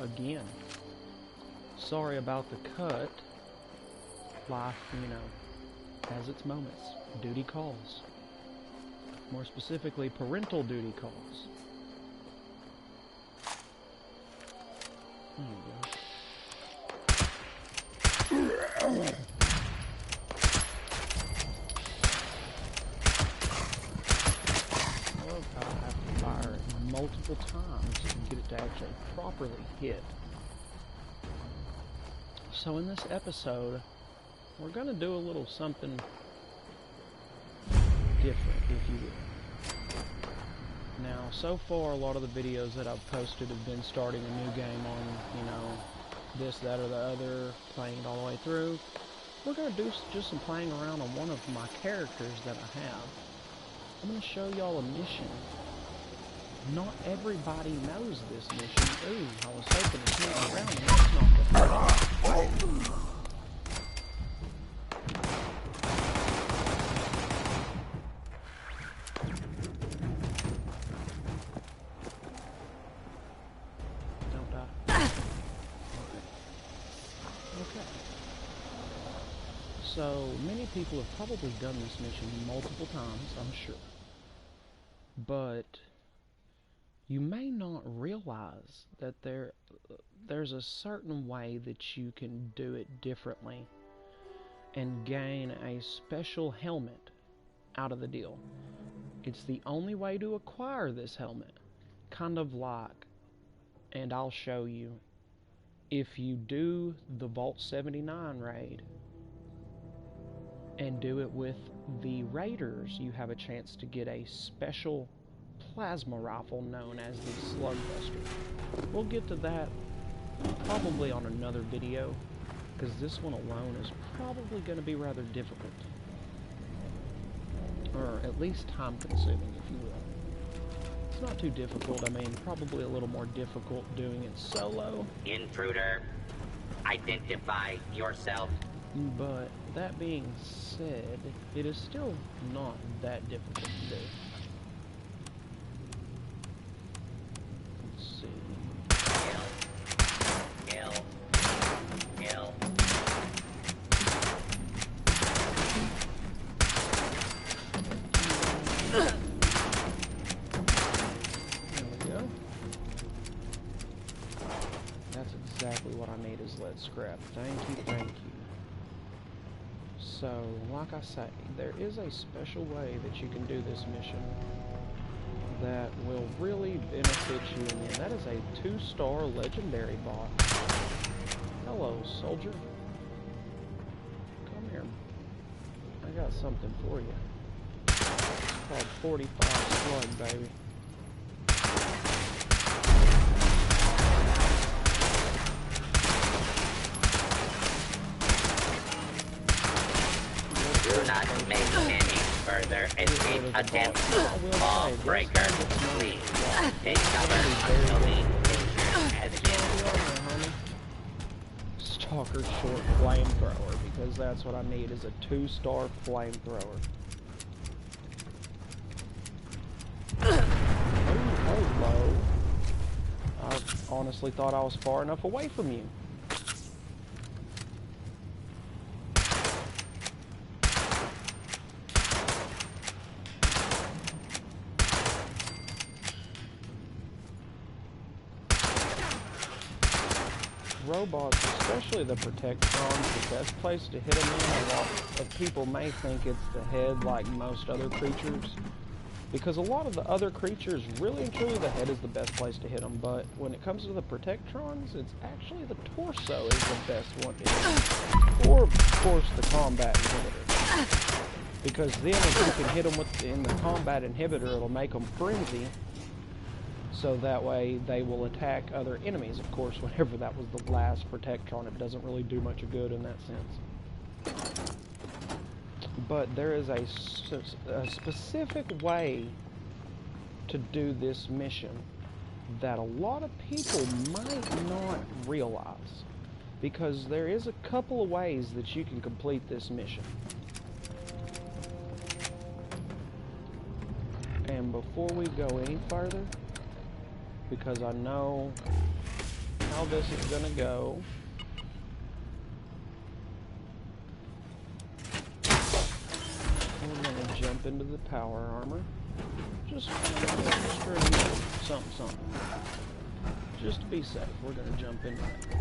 again. Sorry about the cut. Life, you know, has its moments. Duty calls. More specifically, parental duty calls. There you go. I have to fire it multiple times to get it to actually properly hit. So in this episode, we're going to do a little something different, if you will. Now, so far, a lot of the videos that I've posted have been starting a new game on, you know, this, that, or the other, playing it all the way through. We're going to do just some playing around on one of my characters that I have. I'm going to show y'all a mission. Not everybody knows this mission. Ooh, I was hoping to sneak around and that's not the Don't die. Okay. So, many people have probably done this mission multiple times, I'm sure. But you may not realize that there's a certain way that you can do it differently and gain a special helmet out of the deal. It's the only way to acquire this helmet. Kind of like, and I'll show you, if you do the Vault 79 raid and do it with the raiders, you have a chance to get a special plasma rifle known as the Slugbuster. We'll get to that probably on another video, because this one alone is probably going to be rather difficult. Or at least time consuming, if you will. It's not too difficult. I mean, probably a little more difficult doing it solo. Intruder, identify yourself. But that being said, it is still not that difficult to do. Let's see. Kill. There we go. That's exactly what I need is lead scrap. Thank you, thank you. So, like I say, there is a special way that you can do this mission that will really benefit you in the end. That is a 2-star legendary bot. Hello, soldier. Come here. I got something for you. It's called 45 slug, baby. Do not make any further escape attempts. Ball breaker, please take cover until the danger has been. Stalker short flamethrower, because that's what I need is a 2-star flamethrower. Hello. I honestly thought I was far enough away from you. Robots, especially the Protectrons, the best place to hit them in. A lot of people may think it's the head like most other creatures, because a lot of the other creatures, really and truly, the head is the best place to hit them, but when it comes to the Protectrons, it's actually the torso is the best one to hit. Or, of course, the combat inhibitor. Because then if you can hit them in the combat inhibitor, it'll make them frenzy, so that way they will attack other enemies. Of course, whenever that was the last Protectron, it doesn't really do much good in that sense. But there is a specific way to do this mission that a lot of people might not realize, because there is a couple of ways that you can complete this mission. And before we go any further, because I know how how this is gonna go. We're gonna jump into the power armor. Just extra something. Just to be safe, we're gonna jump into it.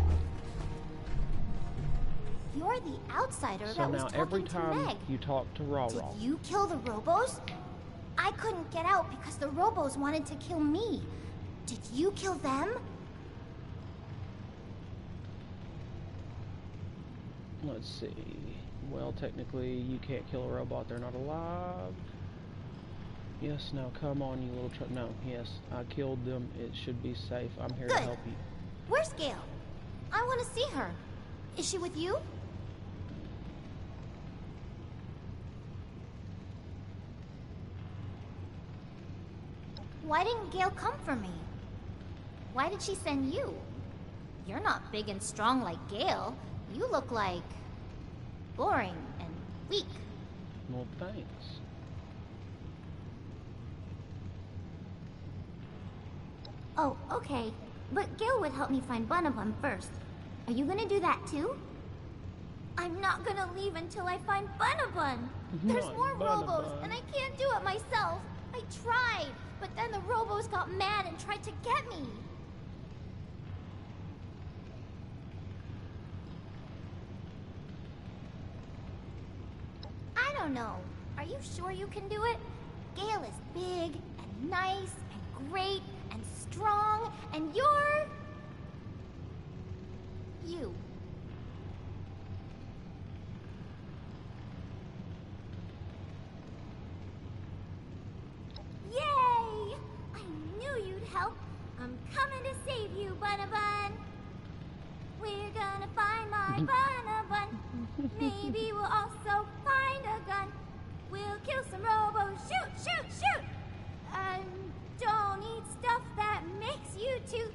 You're the outsider So that was now talking every to time Meg. you talk to Raw, Did you kill the Robos? I couldn't get out because the Robos wanted to kill me. Did you kill them? let's see. Well, technically, you can't kill a robot. They're not alive. Yes, now come on, you little no, yes, I killed them. It should be safe. I'm here to help you. Where's Gail? I want to see her. Is she with you? Why didn't Gail come for me? Why did she send you? You're not big and strong like Gail. You look like... boring and weak. Well, thanks. Oh, okay. But Gail would help me find Bunabun first. Are you gonna do that too? I'm not gonna leave until I find Bunabun! There's more Robos, and I can't do it myself! I tried, but then the Robos got mad and tried to get me! I don't know. Are you sure you can do it? Gail is big, and nice, and great, and strong, and you're... you. Yay! I knew you'd help. I'm coming to save you, Bunabun. We're gonna find my Bunabun. Maybe we'll also find a gun. We'll kill some robos. Shoot, shoot, shoot! And don't eat stuff that makes you toot.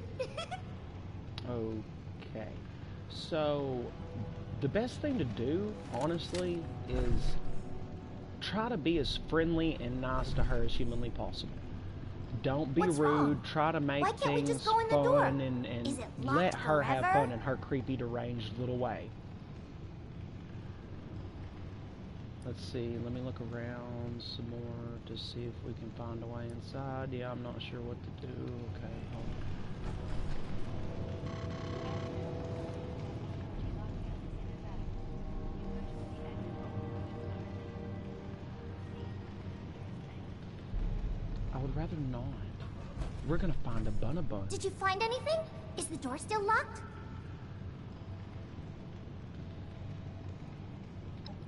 Okay. So, the best thing to do, honestly, is try to be as friendly and nice to her as humanly possible. Don't be What's rude. wrong? Try to make Why can't we things just go in the door? fun and Is it locked let her have forever? fun in her creepy, deranged little way. Let's see. Let me look around some more to see if we can find a way inside. Yeah, I'm not sure what to do. Okay, hold on. I would rather not. We're gonna find a Bunabun. Did you find anything? Is the door still locked?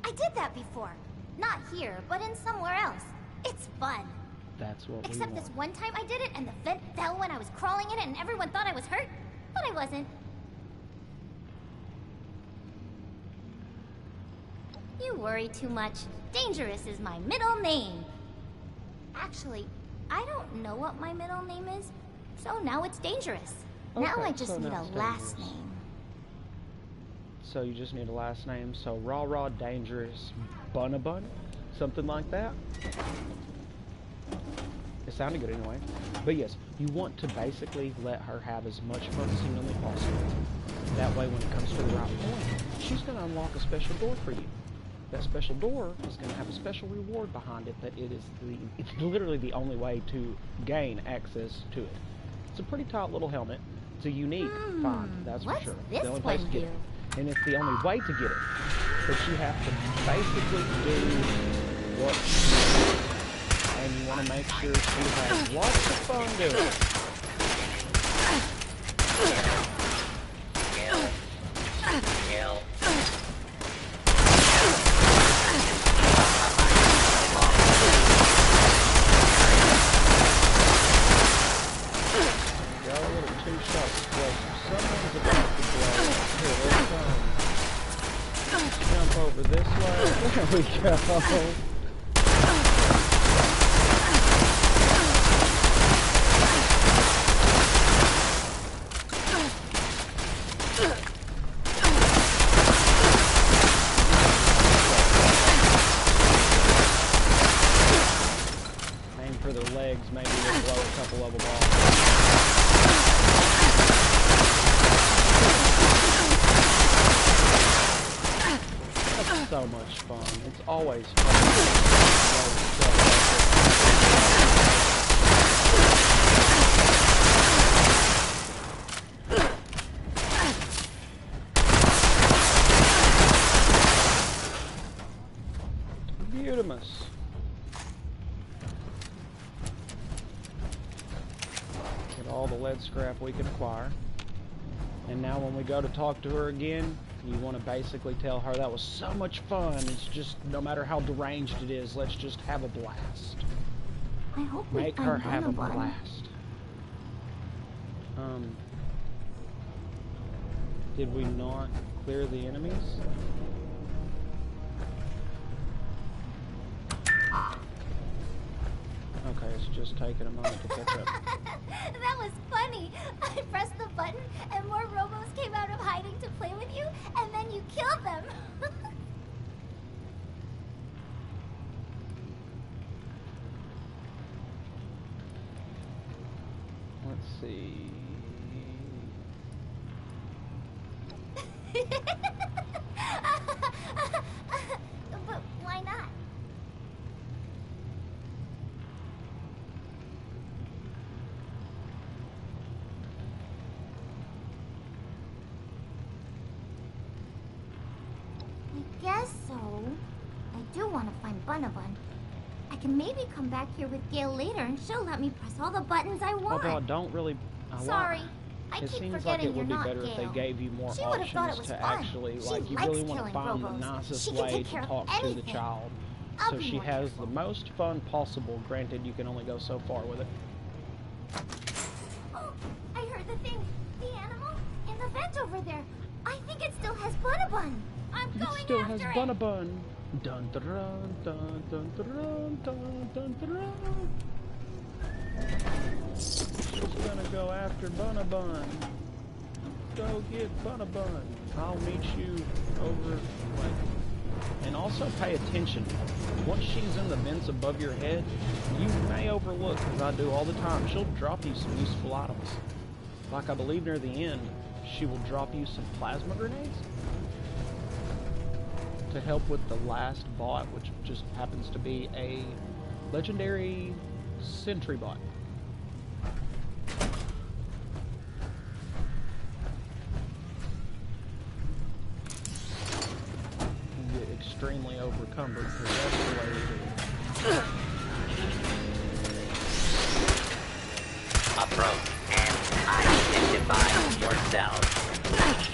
I did that before. Not here, but in somewhere else. It's fun. That's what Except we want. this one time I did it and the vent fell when I was crawling in it and everyone thought I was hurt. But I wasn't. You worry too much. Dangerous is my middle name. Actually, I don't know what my middle name is, so now it's Dangerous. Now Okay, I just so need now a it's last Dangerous. name. So you just need a last name. So Raw Dangerous Bunabun, something like that. It sounded good anyway. But yes, you want to basically let her have as much fun as humanly possible. That way, when it comes to the right point, she's going to unlock a special door for you. That special door is going to have a special reward behind it that it's literally the only way to gain access to it. It's a pretty tight little helmet. It's a unique find, that's for What's sure. this The only place to one get do? it. And it's the only way to get it. But you have to basically do what she does. And you want to make sure she has lots of fun doing it. Kill. Got a little two-shot explosive. Someone's about to blow up. Here, there it comes. Jump over this way. There we go. Aim for their legs, maybe they'll blow a couple of them off. always try to do stuff like this. Beautimus. Get all the lead scrap we can acquire. And now when we go to talk to her again, you want to basically tell her that was so much fun. It's just, no matter how deranged it is, let's just have a blast. I hope we Make find her have a Bonabon. blast. Did we not clear the enemies? Okay, it's just taking a moment to catch up. That was funny. I pressed the button and more robos came out of hiding to play with you, and then you killed them. Let's see. But why not? I guess so. I do want to find Bonabon. I can maybe come back here with Gail later and she'll let me press all the buttons I want. Although I don't really... Sorry. I It keep seems like forgetting it would be you're not better if they Gail. gave you more She would have thought it options was to fun. actually, She like, you likes really want to killing find the robos. nicest She can way take to care of talk to the anything. child. I'll So be she more has careful. the most fun possible. Granted, you can only go so far with it. Oh, I heard the thing. The animal in the vent over there. I think it still has Bonabon. I'm It going still has after it. Bonabon. Dun dun dun dun dun dun dun dun dun. She's gonna go after Bonabon. Go get Bonabon. I'll meet you over, like, and also pay attention. Once she's in the vents above your head, you may overlook, as I do all the time, she'll drop you some useful items. Like, I believe near the end, she will drop you some plasma grenades to help with the last bot, which just happens to be a legendary sentry bot. You get extremely overcumbered because that's the way to do it. Approach and identify yourself.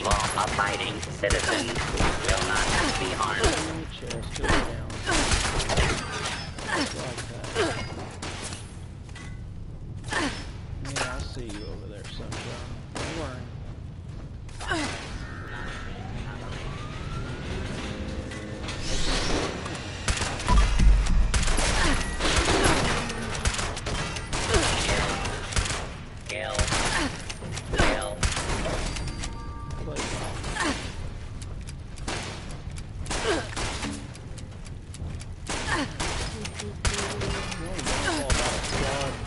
Law-abiding citizens will not be harmed. Chest to the down. Like that. Yeah, I see you over there, sunshine. Don't worry. Kill. Play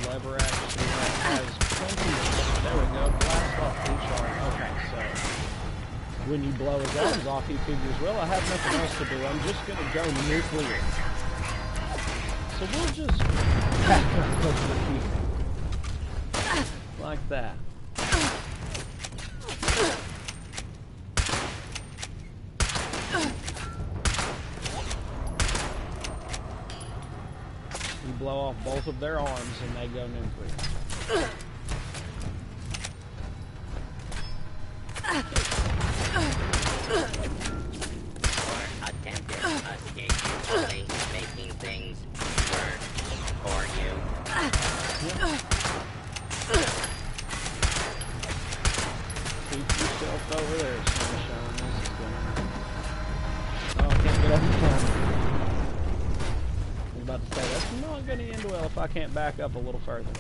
lever actually has plenty of, there we go, blast off recharge. Okay, so when you blow his arms off, he figures, well, I have nothing else to do. I'm just going to go nuclear. So we'll just back up over here. Like that. You blow off both of their arms and they go nuclear. Or attempted escape, only making things worse for you. Keep yourself over there, sunshine. This is gonna... Oh, I can't get up the camera. I was about to say, that's not going to end well if I can't back up a little further.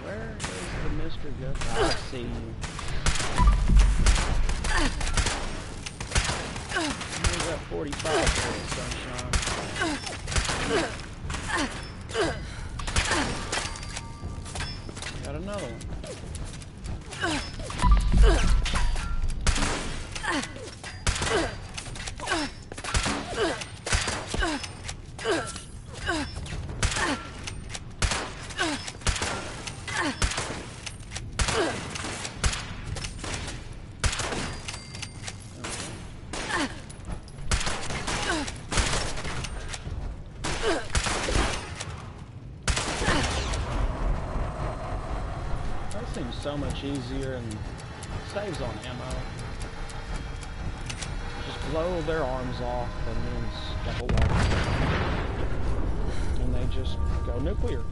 Where is the Mr. Gus? I see you. Here's that 45 for you, sunshine. Got another one. That seems so much easier and saves on ammo. Just blow their arms off and then step away. And they just go nuclear.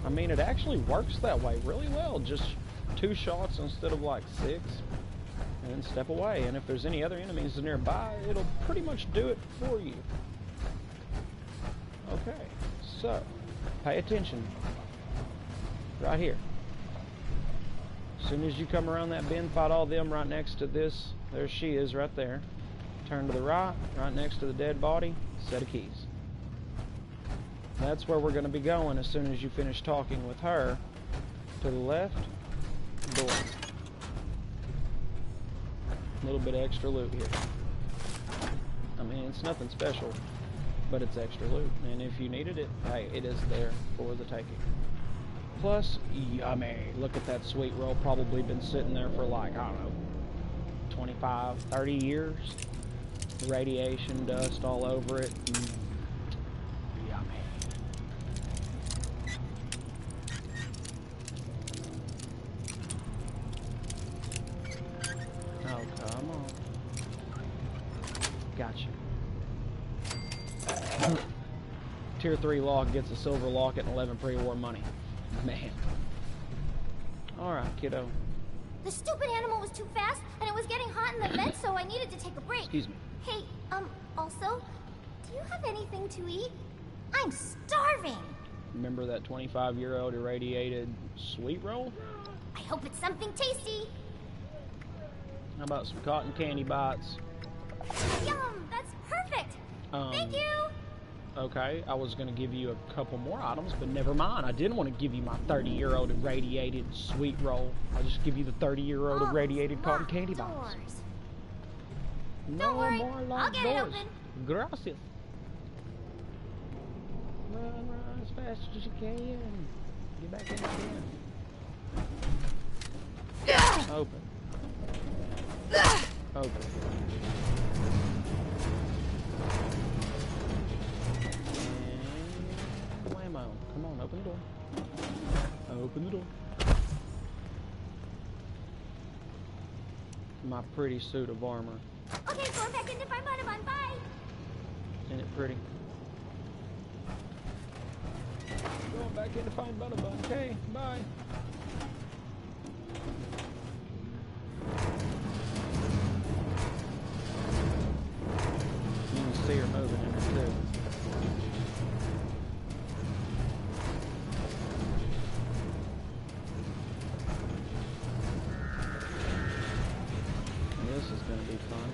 I mean, it actually works that way really well. Just 2 shots instead of like 6. And then step away. And if there's any other enemies nearby, it'll pretty much do it for you. Okay, so pay attention. Right here. As soon as you come around that bend, fight all them right next to this. There she is right there. Turn to the right next to the dead body, set of keys. That's where we're going to be going as soon as you finish talking with her. To the left, door. A little bit of extra loot here. I mean, it's nothing special, but it's extra loot. And if you needed it, hey, it is there for the taking. Plus, yummy. Look at that sweet roll. Probably been sitting there for like, I don't know, 25, 30 years. Radiation, dust all over it. Yummy. Oh, come on. Gotcha. Tier 3 lock gets a silver locket and 11 pre-war money. Man. Alright, kiddo. The stupid animal was too fast, and it was getting hot in the vent, so I needed to take a break. Excuse me. Hey, also, do you have anything to eat? I'm starving! Remember that 25-year-old irradiated sweet roll? I hope it's something tasty! How about some cotton candy bites? Yum! That's perfect! Thank you! Okay, I was going to give you a couple more items, but never mind. I didn't want to give you my 30-year-old irradiated sweet roll. I'll just give you the 30-year-old irradiated cotton candy bites. Don't worry, more I'll locked get doors. it open. Gracias. Run as fast as you can. Get back in again. Open. Open. And whammo. Come on, open the door. Open the door. My pretty suit of armor. Okay, going back in to find Butterbun. Bye! Isn't it pretty? Going back in to find Butterbun. Okay, bye. You can see her moving in it too. This is going to be fun.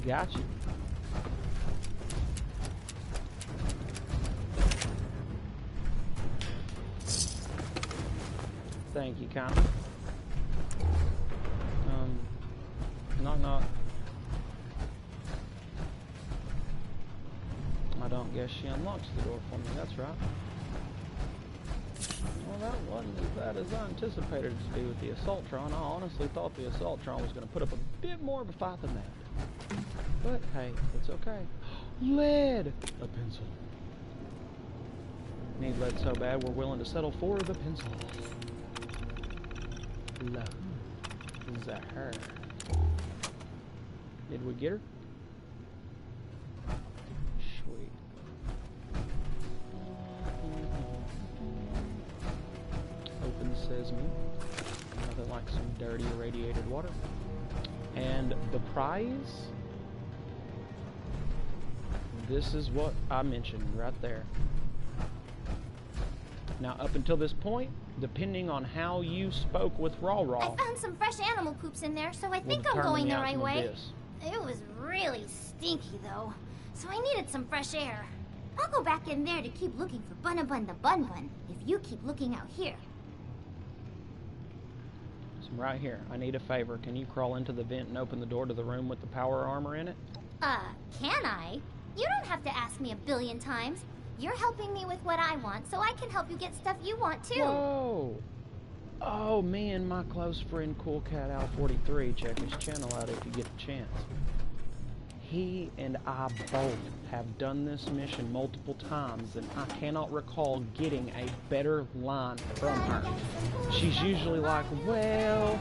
Got you. Thank you, Connor. Knock knock. I don't guess she unlocks the door for me, that's right. Well, that wasn't as bad as I anticipated it to be with the Assaultron. I honestly thought the Assaultron was going to put up a bit more of a fight than that. But, hey, it's okay. Lead! A pencil. Need lead so bad, we're willing to settle for the pencil. Love. Is that her? Did we get her? Sweet. Open sesame. Nothing like some dirty irradiated water. And the prize? This is what I mentioned right there. Now, up until this point, depending on how you spoke with Raw, I found some fresh animal poops in there, so I think I'm going the right way. It was really stinky, though, so I needed some fresh air. I'll go back in there to keep looking for Bun-a-Bun the Bun-Bun, if you keep looking out here. I'm right here. I need a favor. Can you crawl into the vent and open the door to the room with the power armor in it? Can I? You don't have to ask me a billion times. You're helping me with what I want, so I can help you get stuff you want, too. Whoa! Oh, me and my close friend Cool Cat Al 43, check his channel out if you get the chance. He and I both have done this mission multiple times, and I cannot recall getting a better line from her. She's usually like, well,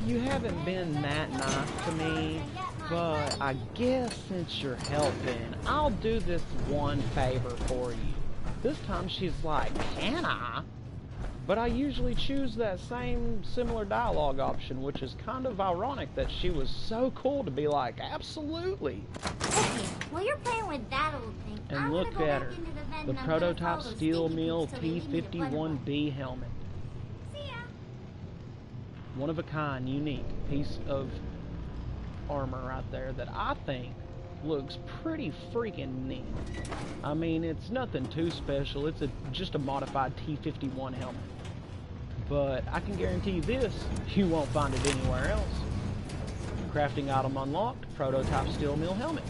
you haven't been that nice to me, but I guess since you're helping, I'll do this one favor for you. This time she's like, can I? But I usually choose that same similar dialogue option, which is kind of ironic that she was so cool to be like, absolutely. Okay, well you're playing with that old thing. And look at her, the prototype steel mill T-51B helmet. See ya. One of a kind, unique piece of armor right there that I think looks pretty freaking neat. I mean, it's nothing too special. It's just a modified T-51 helmet. But I can guarantee this, you won't find it anywhere else. Crafting item unlocked, prototype steel mill helmet.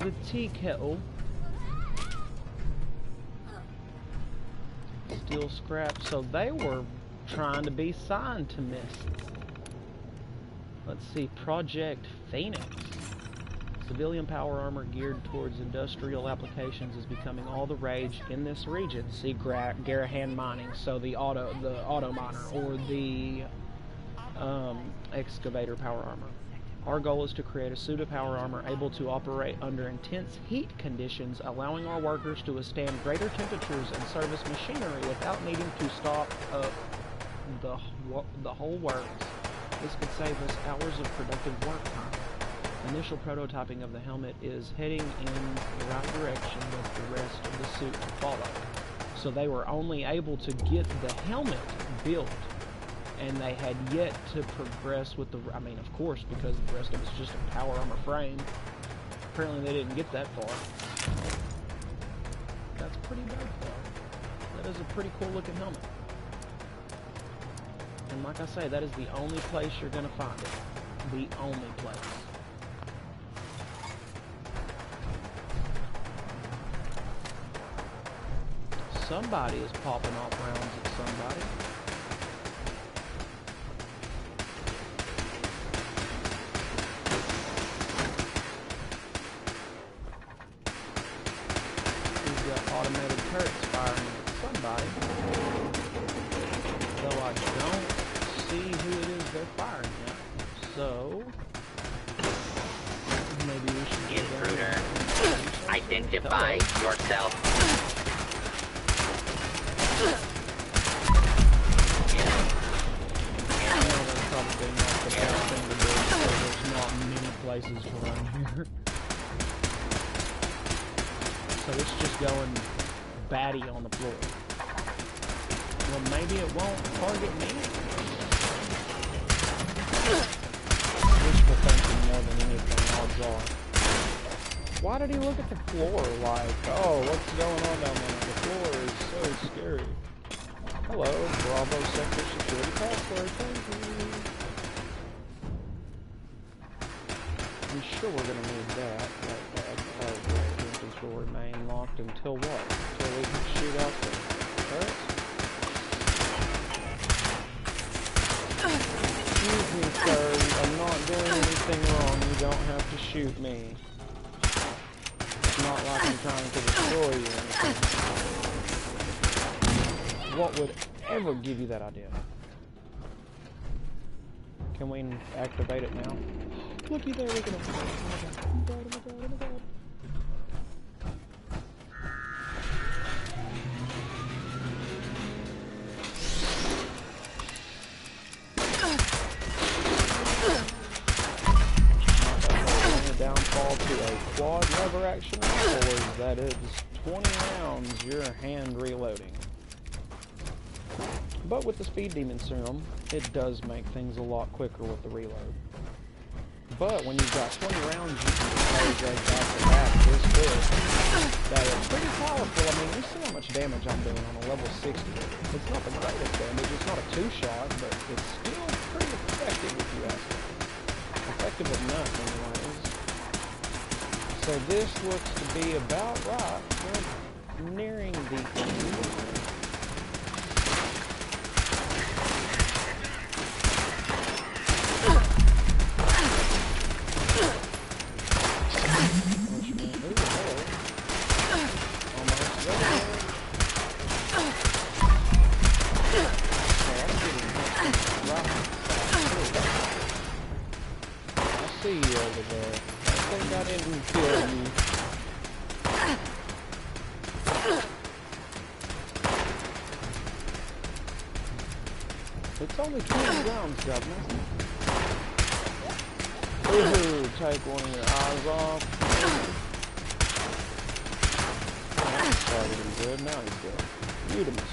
The tea kettle. Steel scrap. So they were trying to be scientists. Let's see, Project Phoenix. Civilian power armor geared towards industrial applications is becoming all the rage in this region. See Garahan Mining, so the auto miner, or the excavator power armor. Our goal is to create a suit of power armor able to operate under intense heat conditions, allowing our workers to withstand greater temperatures and service machinery without needing to stop the whole works. This could save us hours of productive work time. Initial prototyping of the helmet is heading in the right direction with the rest of the suit to follow. So they were only able to get the helmet built, and they had yet to progress with the, I mean, of course, because the rest of it's just a power armor frame. Apparently they didn't get that far. That's pretty dope though. That is a pretty cool looking helmet. And like I say, that is the only place you're going to find it. The only place. Somebody is popping off rounds at somebody. We've got automated turrets firing at somebody. Though I don't see who it is they're firing at. So maybe we should Intruder, identify yourself. Probably not the best thing to do, because there's not many places to run here. So it's just going batty on the floor. Well, maybe it won't target me. Wishful thinking more than anything, odds are. Why did he look at the floor like, oh, what's going on down there? The floor is so scary. Hello, Bravo Sector Security Password, thank you. I'm sure we're going to need that. The entrance will remain locked until what? Until we can shoot out the turrets? Excuse me, sir. I'm not doing anything wrong. You don't have to shoot me. It's not like I'm trying to destroy you or anything. What would ever give you that idea? Can we activate it now? Looky there, look at him. Oh my god, oh my god, oh my god. Downfall to a quad lever action rifle is that it's 20 rounds your hand reloading. But with the Speed Demon Serum, it does make things a lot quicker with the reload. But when you've got 20 rounds, you can just go back to back this quick. That is pretty powerful. I mean, you see how much damage I'm doing on a level 60. It's not the greatest damage. It's not a two-shot, but it's still pretty effective if you ask me. Effective enough, anyways. So this looks to be about right. We're nearing the end. It's only 20 rounds, governor. Ooh, take one of your eyes off. That started him good, now he's good. Beautimus.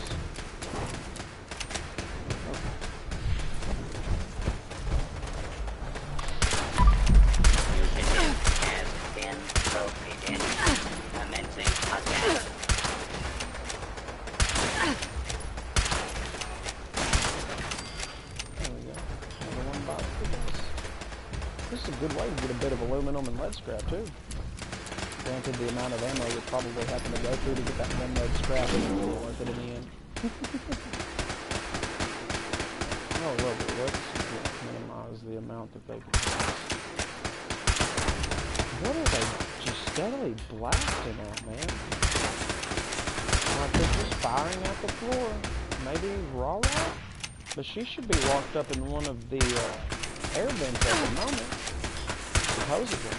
This is a good way to get a bit of aluminum and lead scrap too. Granted, the amount of ammo you're probably having to go through to get that one lead scrap isn't really worth it in the end. Oh, lovely. Let's minimize the amount that they can use. What are they just steadily blasting at, man? Like they're just firing at the floor. Maybe Rara? But she should be locked up in one of the air vents at the moment. Supposedly.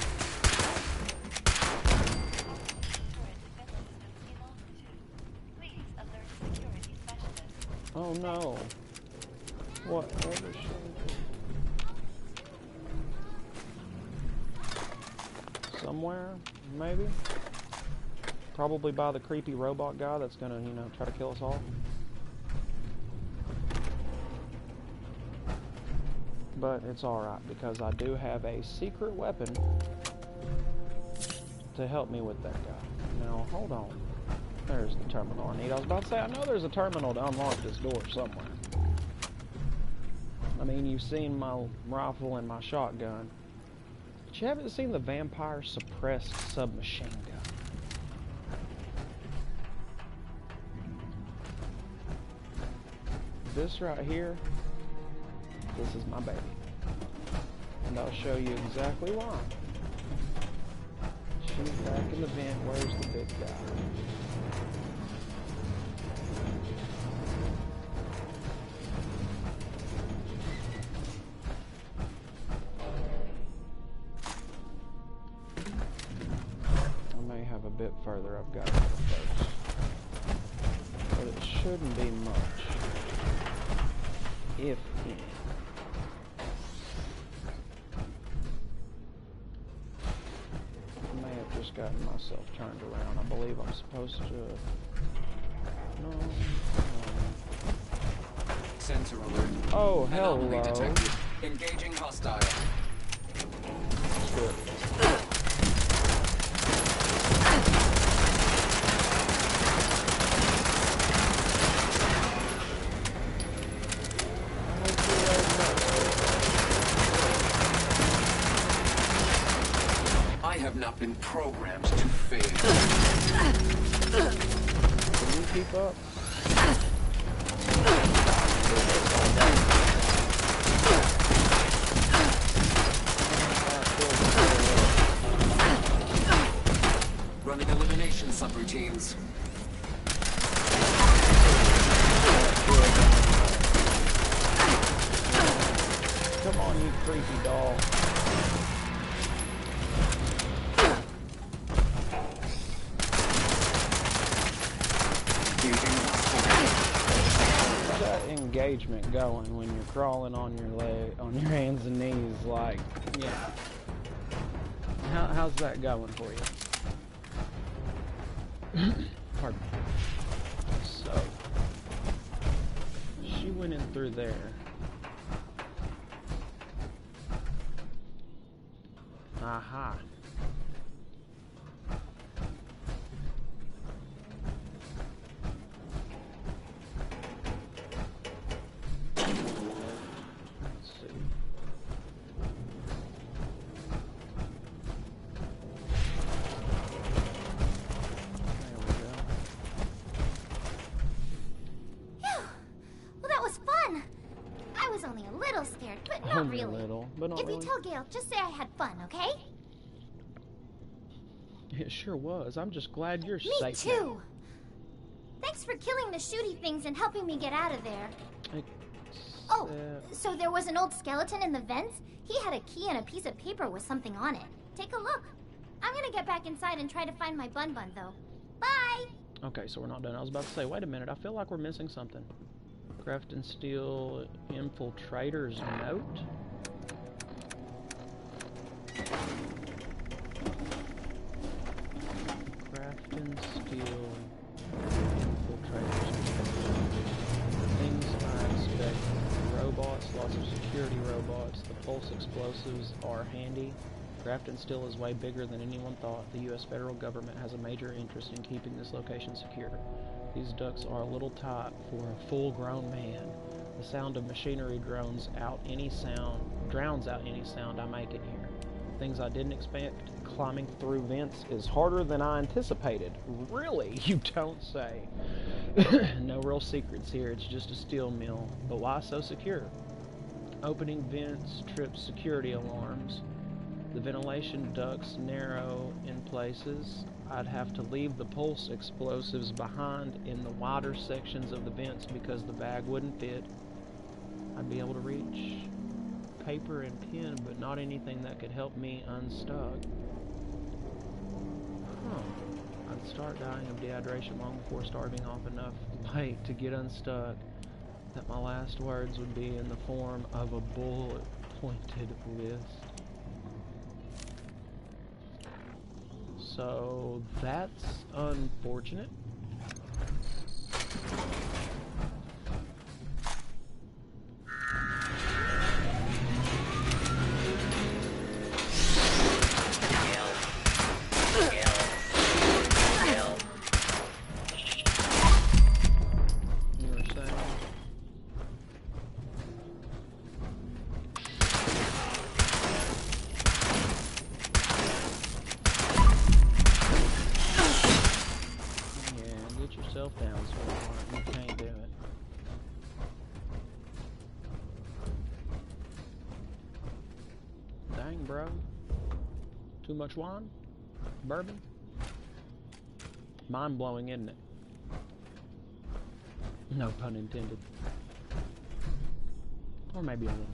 Oh no. Whatever she... Somewhere, maybe? Probably by the creepy robot guy that's gonna, you know, try to kill us all. But it's alright, because I do have a secret weapon to help me with that guy. Now, hold on. There's the terminal I need. I was about to say, I know there's a terminal to unlock this door somewhere. I mean, you've seen my rifle and my shotgun. But you haven't seen the vampire suppressed submachine gun. This right here, this is my baby. And I'll show you exactly why. She's back in the vent. Where's the big guy? I may have a bit further I've got to go first. But it shouldn't be much. If any. Just gotten myself turned around. I believe I'm supposed to... No. Sensor alert. Oh, hello. Anomaly detected. Engaging hostile. Good. I have not been programmed to fail. Can you keep up? Running elimination subroutines. Come on, you creepy doll. Engagement going when you're crawling on your your hands and knees, like, yeah. How's that going for you? Pardon me. So she went in through there. Aha. Not really. Little, but not if really. you tell Gail, just say I had fun, okay? It sure was. I'm just glad you're Me safe. Me too. Now. Thanks for killing the shooty things and helping me get out of there. Except... Oh, so there was an old skeleton in the vents? He had a key and a piece of paper with something on it. Take a look. I'm gonna get back inside and try to find my bun though. Bye! Okay, so we're not done. I was about to say, wait a minute, I feel like we're missing something. Craft and Steel Infiltrator's Note? Craft and Steel Infiltrator's Note. Things I expect. Robots, lots of security robots. The pulse explosives are handy. Craft and Steel is way bigger than anyone thought. The U.S. federal government has a major interest in keeping this location secure. These ducts are a little tight for a full-grown man. The sound of machinery drowns out any sound I make in here. Things I didn't expect. Climbing through vents is harder than I anticipated. Really? You don't say. No real secrets here. It's just a steel mill. But why so secure? Opening vents trips security alarms. The ventilation ducts narrow in places. I'd have to leave the pulse explosives behind in the wider sections of the vents because the bag wouldn't fit. I'd be able to reach paper and pen, but not anything that could help me unstuck. I'd start dying of dehydration long before starving off enough weight to get unstuck. That my last words would be in the form of a bullet-pointed list. So that's unfortunate. Down, sweetheart. You can't do it. Dang, bro. Too much wine? Bourbon? Mind-blowing, isn't it? No pun intended. Or maybe a little.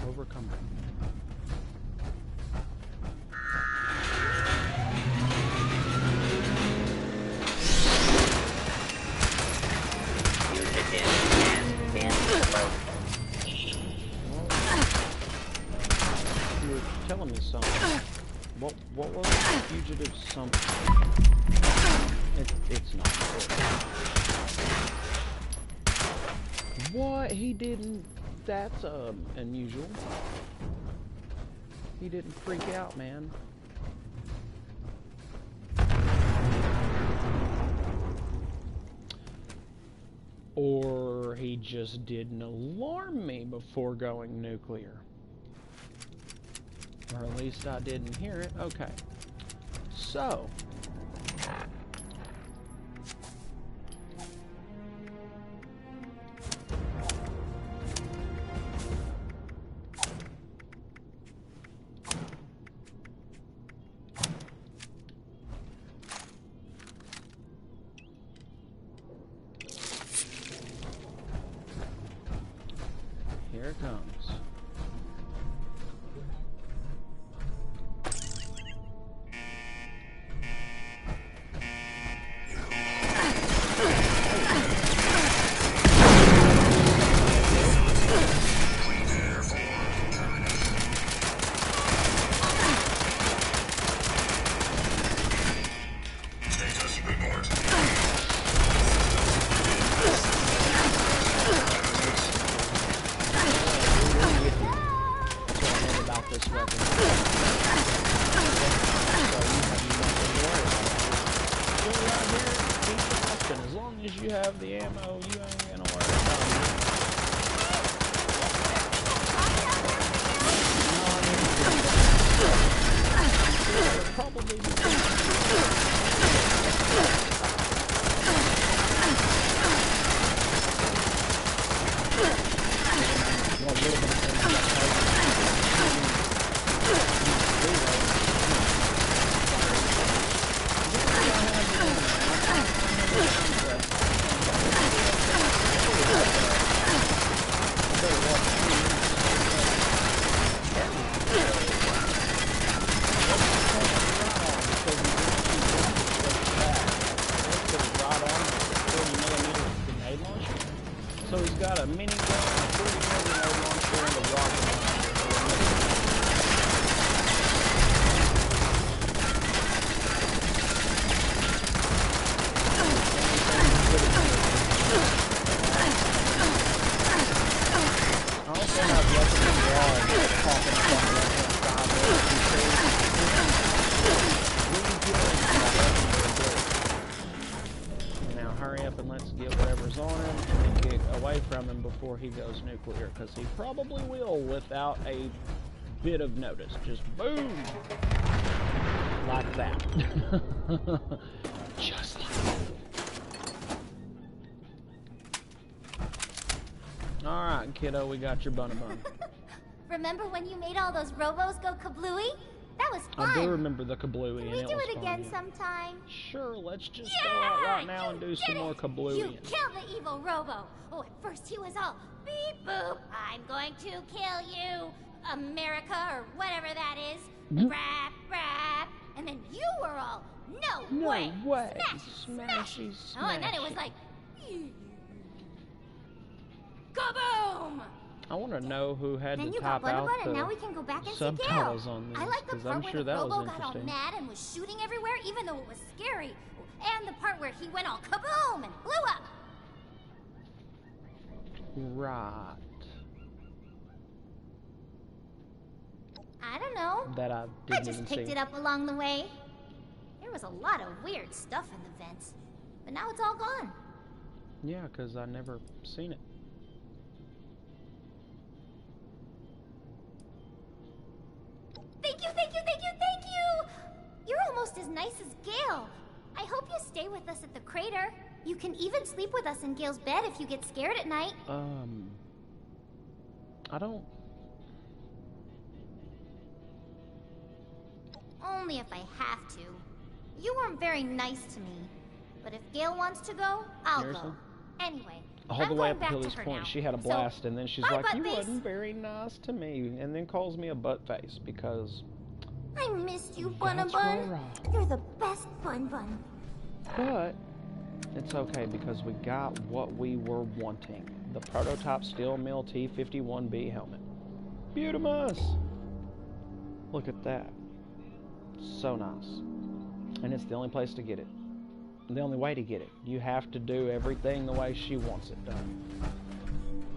Overcome. You were telling me something. What was it? Fugitive something? It's not important. What? He didn't. That's unusual. He didn't freak out, man. Or he just didn't alarm me before going nuclear. Or at least I didn't hear it. Okay. So. Here it comes. weapons. So you have nothing to worry about. Go right here, keep rocking. As long as you have the ammo, you ain't gonna worry about it. Probably so he's got a mini gun, a 40mm launcher, and a rocket launcher. I also have weapons and walls popping up on the left-hand side. Now hurry up and let's get whatever's on him and then get away from him before he goes nuclear, because he probably will without a bit of notice. Just boom! Like that. Just like that. Alright, kiddo, we got your bun. Remember when you made all those robos go kablooey? That was fun. I do remember the kablooey, Can and we it do was it again fun. sometime? Sure, let's just go out right now and do some more kablooey. You killed the evil robo. Oh, at first he was all beep boop. I'm going to kill you, America, or whatever that is. Rap, rap. And then you were all no way. Smashy. Oh, and then it was like kaboom. I want to know who had Then to you got type out Butterbun, and now we the can go back and see subtitles Gale. on I this, like the because part I'm where sure the that Robo was got all interesting. mad and was shooting everywhere, even though it was scary. And the part where he went all kaboom and blew up. Right. I don't know. That I I didn't just even picked see. it up along the way. There was a lot of weird stuff in the vents, but now it's all gone. Yeah, because I never seen it. Thank you, thank you, thank you, thank you! You're almost as nice as Gale. I hope you stay with us at the crater. You can even sleep with us in Gale's bed if you get scared at night. I don't... Only if I have to. You weren't very nice to me. But if Gale wants to go, I'll Seriously? go. Anyway, All I'm the way going up back until to this her point, now. she had a So, blast, and then she's bye, like, "You butt face." wasn't very nice to me," and then calls me a butt face because... I missed you, That's Bun. right. You're the best Bun. But it's okay because we got what we were wanting. The prototype steel mill T-51B helmet. Beautimus! Look at that. So nice. And it's the only place to get it. The only way to get it. You have to do everything the way she wants it done.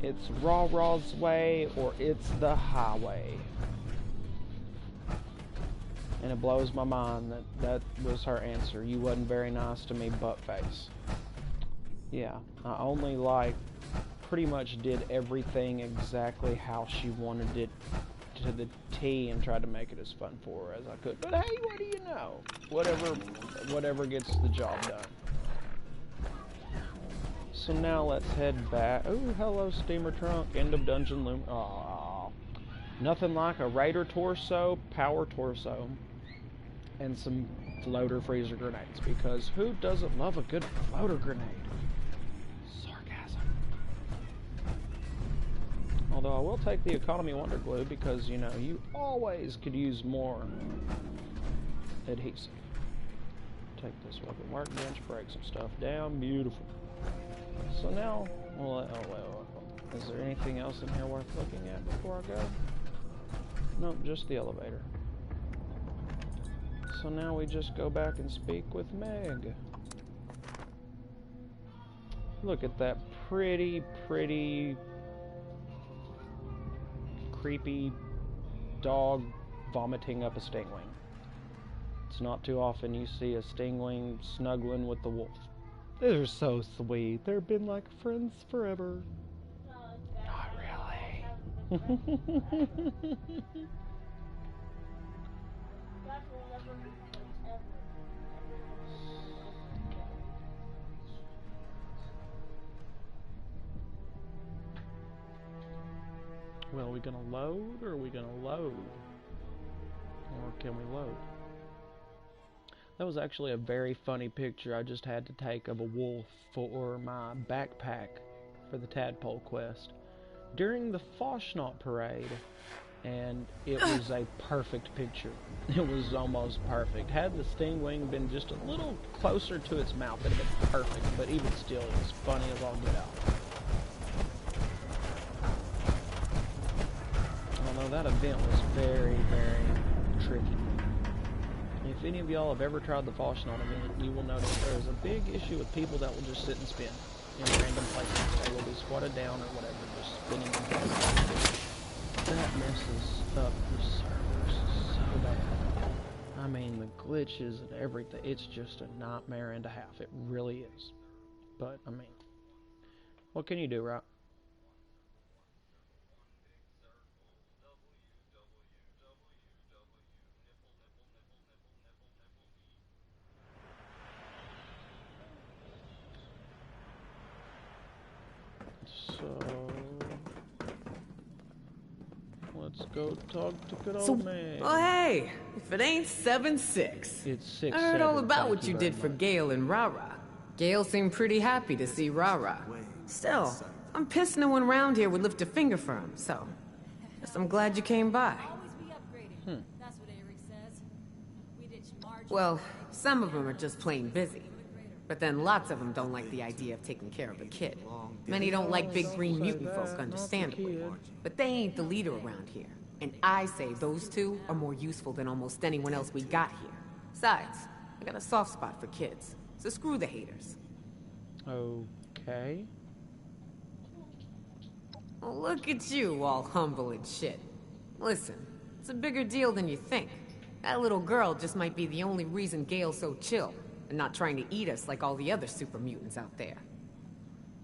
It's Raw's way or it's the highway. And it blows my mind that that was her answer. You wasn't very nice to me, buttface. Yeah, I only pretty much did everything exactly how she wanted it to the T and tried to make it as fun for her as I could. But hey, what do you know? Whatever gets the job done. So now let's head back. Oh, hello, steamer trunk. End of dungeon loom. Aww. Nothing like a Raider torso, power torso, and some floater freezer grenades, because who doesn't love a good floater grenade? Sarcasm. Although I will take the economy wonder glue because, you know, you always could use more adhesive. Take this weapon workbench, break some stuff down. Beautiful. So now, well, is there anything else in here worth looking at before I go? Nope, just the elevator. So now we just go back and speak with Meg. Look at that pretty creepy dog vomiting up a stingwing. It's not too often you see a stingwing snuggling with the wolf. They're so sweet. They've been like friends forever. Not really. Well, are we gonna load, or are we gonna load? Or can we load? That was actually a very funny picture I just had to take of a wolf for my backpack for the tadpole quest during the Foshnot parade, and it was a perfect picture. It was almost perfect. Had the stingwing been just a little closer to its mouth, it'd have been perfect, but even still, it was funny as all get out. Although that event was very, very tricky. If any of y'all have ever tried the Foshnot event, you will notice there is a big issue with people that will just sit and spin in random places. They will be squatted down or whatever, just spinning in places. That messes up the servers so bad. I mean, the glitches and everything, it's just a nightmare and a half. It really is. But, I mean, what can you do, right? So, let's go talk to good old man. Oh hey, if it ain't 7-6. It's 6. I heard all about thank what you did for very much. Gale and Rara. Gale seemed pretty happy to see Rara. Still, I'm pissed no one around here would lift a finger for him, so guess I'm glad you came by. Always be upgrading. That's what Eric says. We ditched Marge. Well, some of them are just plain busy. But then lots of them don't like the idea of taking care of a kid. Many don't like big green mutant folk, understandably. But they ain't the leader around here. And I say those two are more useful than almost anyone else we got here. Besides, I got a soft spot for kids. So screw the haters. Okay. Well, look at you, all humble and shit. Listen, it's a bigger deal than you think. That little girl just might be the only reason Gale's so chill, and not trying to eat us like all the other super mutants out there.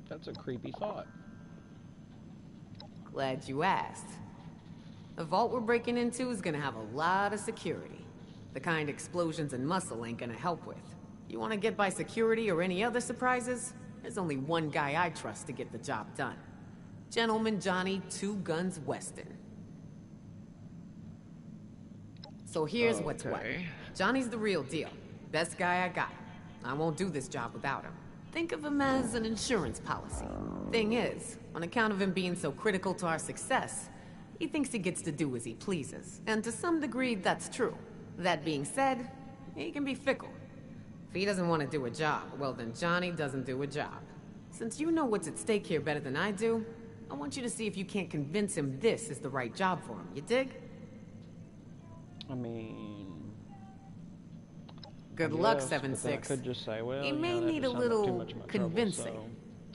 That's a creepy thought. Glad you asked. The vault we're breaking into is gonna have a lot of security. The kind explosions and muscle ain't gonna help with. You wanna get by security or any other surprises? There's only one guy I trust to get the job done. Gentleman Johnny Two Guns Weston. So here's what's what. Johnny's the real deal. Best guy I got. I won't do this job without him. Think of him as an insurance policy. Thing is, on account of him being so critical to our success, he thinks he gets to do as he pleases. And to some degree, that's true. That being said, he can be fickle. If he doesn't want to do a job, well then Johnny doesn't do a job. Since you know what's at stake here better than I do, I want you to see if you can't convince him this is the right job for him. You dig? I mean, Good luck, yes, but then I 7-6. could just say, well, He you know, may that need a just sounds like too little much of my convincing. trouble,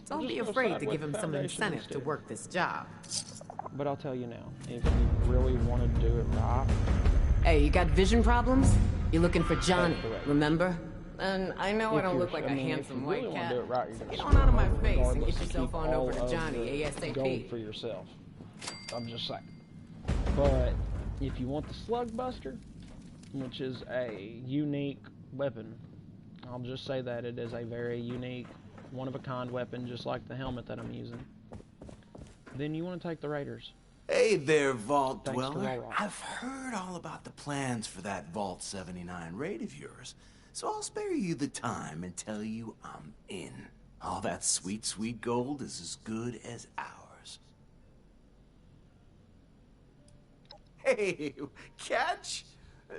Don't I'll be just go afraid side to with give him some Foundation incentive to instead. work this job. but I'll tell you now, if you really want to do it right, Hey, you got vision problems? You're looking for Johnny, correct. remember? And I know I if don't you're- look like I a mean, handsome if you white really want cat. to do it right, you're So going get to on out of my face and regardless get and yourself keep on over all to of Johnny the ASAP. gold for yourself. I'm just saying. But if you want the Slug Buster, which is a unique weapon, I'll just say that it is a very unique, one-of-a-kind weapon, just like the helmet that I'm using, then you want to take the Raiders. Hey there, Vault Thanks to Dweller. Roll-Rock. I've heard all about the plans for that Vault 79 raid of yours, so I'll spare you the time and tell you I'm in. All that sweet, sweet gold is as good as ours. Hey, catch?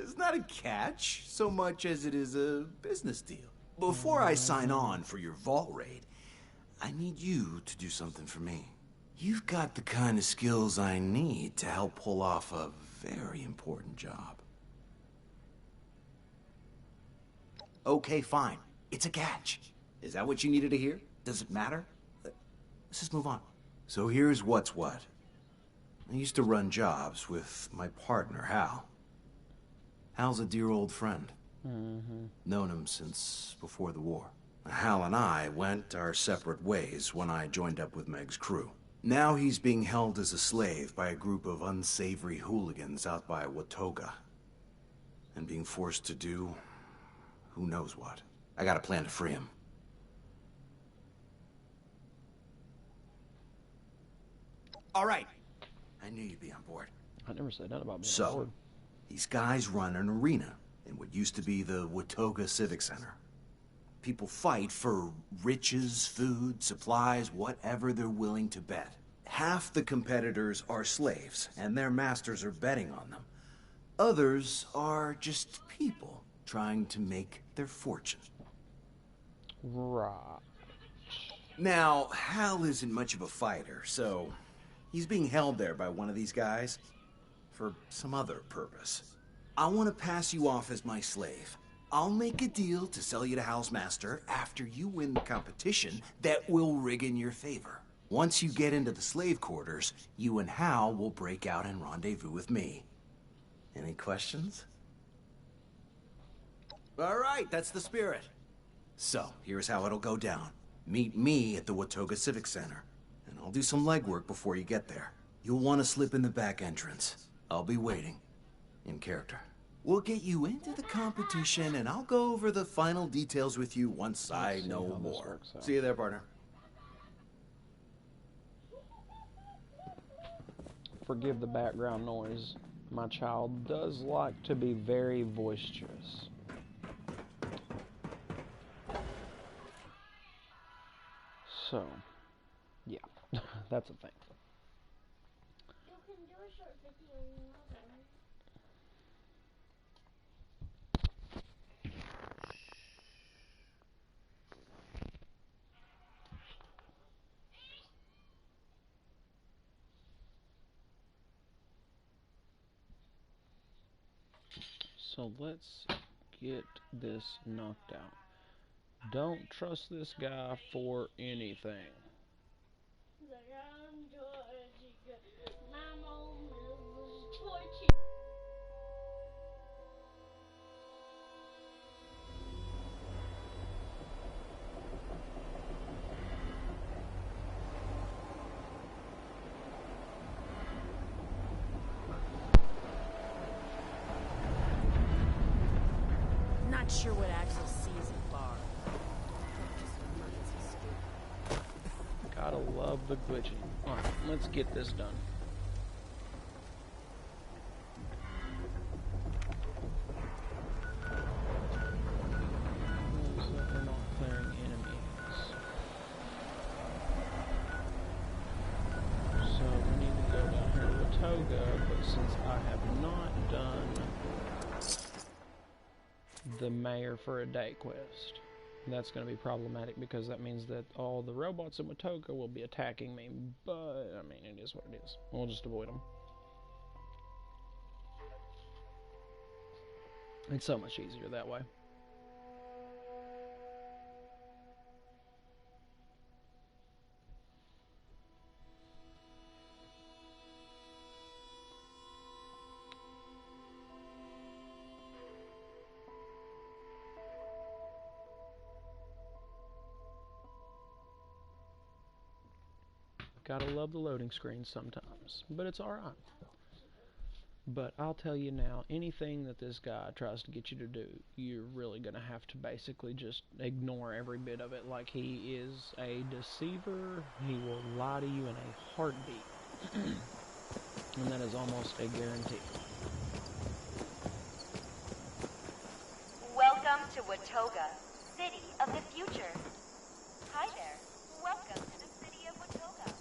It's not a catch so much as it is a business deal. Before I sign on for your Vault raid, I need you to do something for me. You've got the kind of skills I need to help pull off a very important job. Okay, fine. It's a catch. Is that what you needed to hear? Does it matter? Let's just move on. So here's what's what. I used to run jobs with my partner, Hal. Hal's a dear old friend. Known him since before the war. Hal and I went our separate ways when I joined up with Meg's crew. Now he's being held as a slave by a group of unsavory hooligans out by Watoga. And being forced to do who knows what. I got a plan to free him. All right. I knew you'd be on board. I never said nothing about being on So, board. these guys run an arena in what used to be the Watoga Civic Center. People fight for riches, food, supplies, whatever they're willing to bet. Half the competitors are slaves, and their masters are betting on them. Others are just people trying to make their fortune. Right. Now, Hal isn't much of a fighter, so he's being held there by one of these guys for some other purpose. I want to pass you off as my slave. I'll make a deal to sell you to Hal's master after you win the competition that will rig in your favor. Once you get into the slave quarters, you and Hal will break out and rendezvous with me. Any questions? All right, that's the spirit. So, here's how it'll go down. Meet me at the Watoga Civic Center, and I'll do some legwork before you get there. You'll want to slip in the back entrance. I'll be waiting, in character. We'll get you into the competition, and I'll go over the final details with you once I know more. See you there, partner. Forgive the background noise. My child does like to be very boisterous. So, yeah, that's a thing. You can do a short video in another. So let's get this knocked out. Don't trust this guy for anything. Not sure what Axel sees in bar. Gotta love the glitching. Alright, let's get this done. So we're not clearing enemies. So we need to go down here to Watoga, but since I have not done the mayor for a day quest, that's going to be problematic because that means that all the robots in Watoga will be attacking me, but I mean, it is what it is. We'll just avoid them. It's so much easier that way. Gotta love the loading screen sometimes, but it's alright. But I'll tell you now, anything that this guy tries to get you to do, you're really gonna have to basically just ignore every bit of it. Like, he is a deceiver, he will lie to you in a heartbeat. And that is almost a guarantee. Welcome to Watoga, city of the future. Hi there. Welcome to the city of Watoga.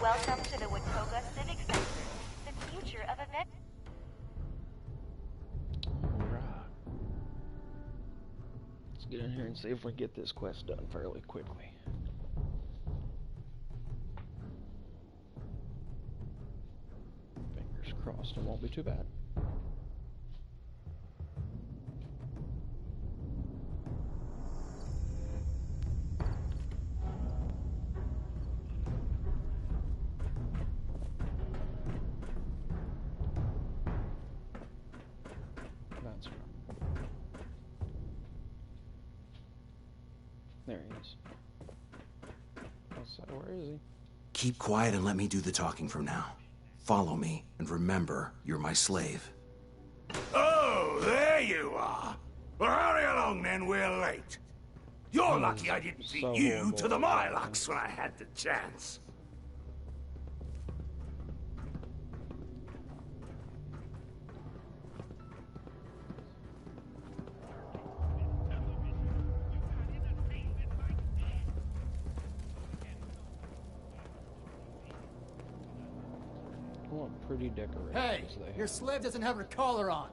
Welcome to the Watoga Civic Center, the future of event. Alright. Let's get in here and see if we get this quest done fairly quickly. Fingers crossed, it won't be too bad. There he is. Where is he? Keep quiet and let me do the talking from now. Follow me, and remember, you're my slave. Oh, there you are. Well, hurry along then, we're late. You're lucky I didn't beat you to the Mylocks when I had the chance. What pretty decorations Hey, they have. your slave doesn't have her collar on.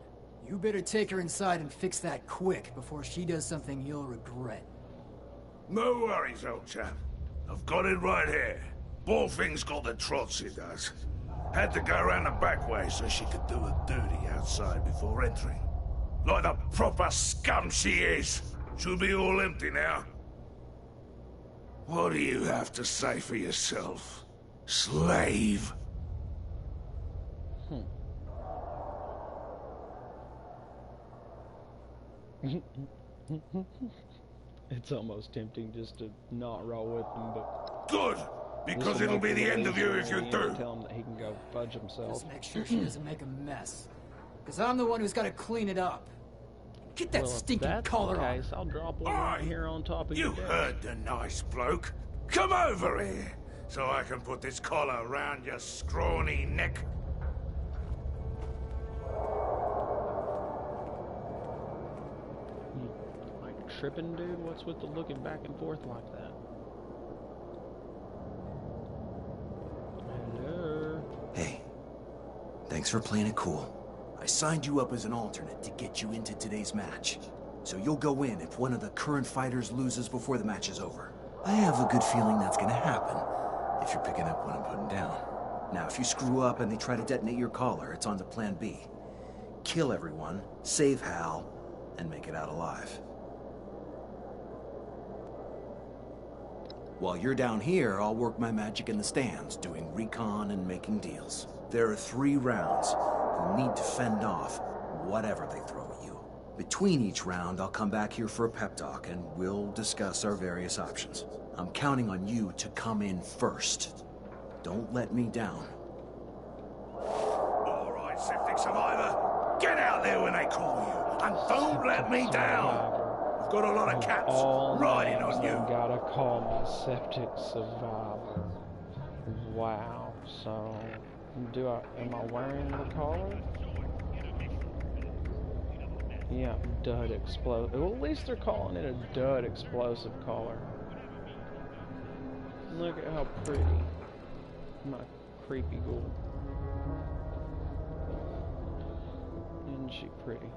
You better take her inside and fix that quick before she does something you'll regret. No worries, old chap. I've got it right here. Poor thing's got the trots, she does. Had to go around the back way so she could do her duty outside before entering. Like the proper scum she is. She'll be all empty now. What do you have to say for yourself, slave? It's almost tempting just to not roll with him, but... Good! Because it'll be the end of you if you do. Tell him that he can go fudge himself. Just make sure she doesn't make a mess. Because I'm the one who's got to clean it up. Get that stinking collar on. Case, I'll drop one right here on top of you your desk. heard the nice bloke. Come over here, so I can put this collar around your scrawny neck. Like tripping, dude? What's with the looking back and forth like that? Hello? Hey, thanks for playing it cool. I signed you up as an alternate to get you into today's match. So you'll go in if one of the current fighters loses before the match is over. I have a good feeling that's gonna happen, if you're picking up what I'm putting down. Now, if you screw up and they try to detonate your collar, it's on to plan B. Kill everyone, save Hal, and make it out alive. While you're down here, I'll work my magic in the stands, doing recon and making deals. There are 3 rounds. You'll need to fend off whatever they throw at you. Between each round, I'll come back here for a pep talk, and we'll discuss our various options. I'm counting on you to come in first. Don't let me down. All right, septic survivor. Get out there when they call you, and don't let me down. I've got a lot of cats riding on you. Gotta call me septic survivor. Wow. So, am I wearing the collar? Yeah, dud explosive. Well, at least they're calling it a dud explosive collar. Look at how pretty. My creepy ghoul. Isn't she pretty?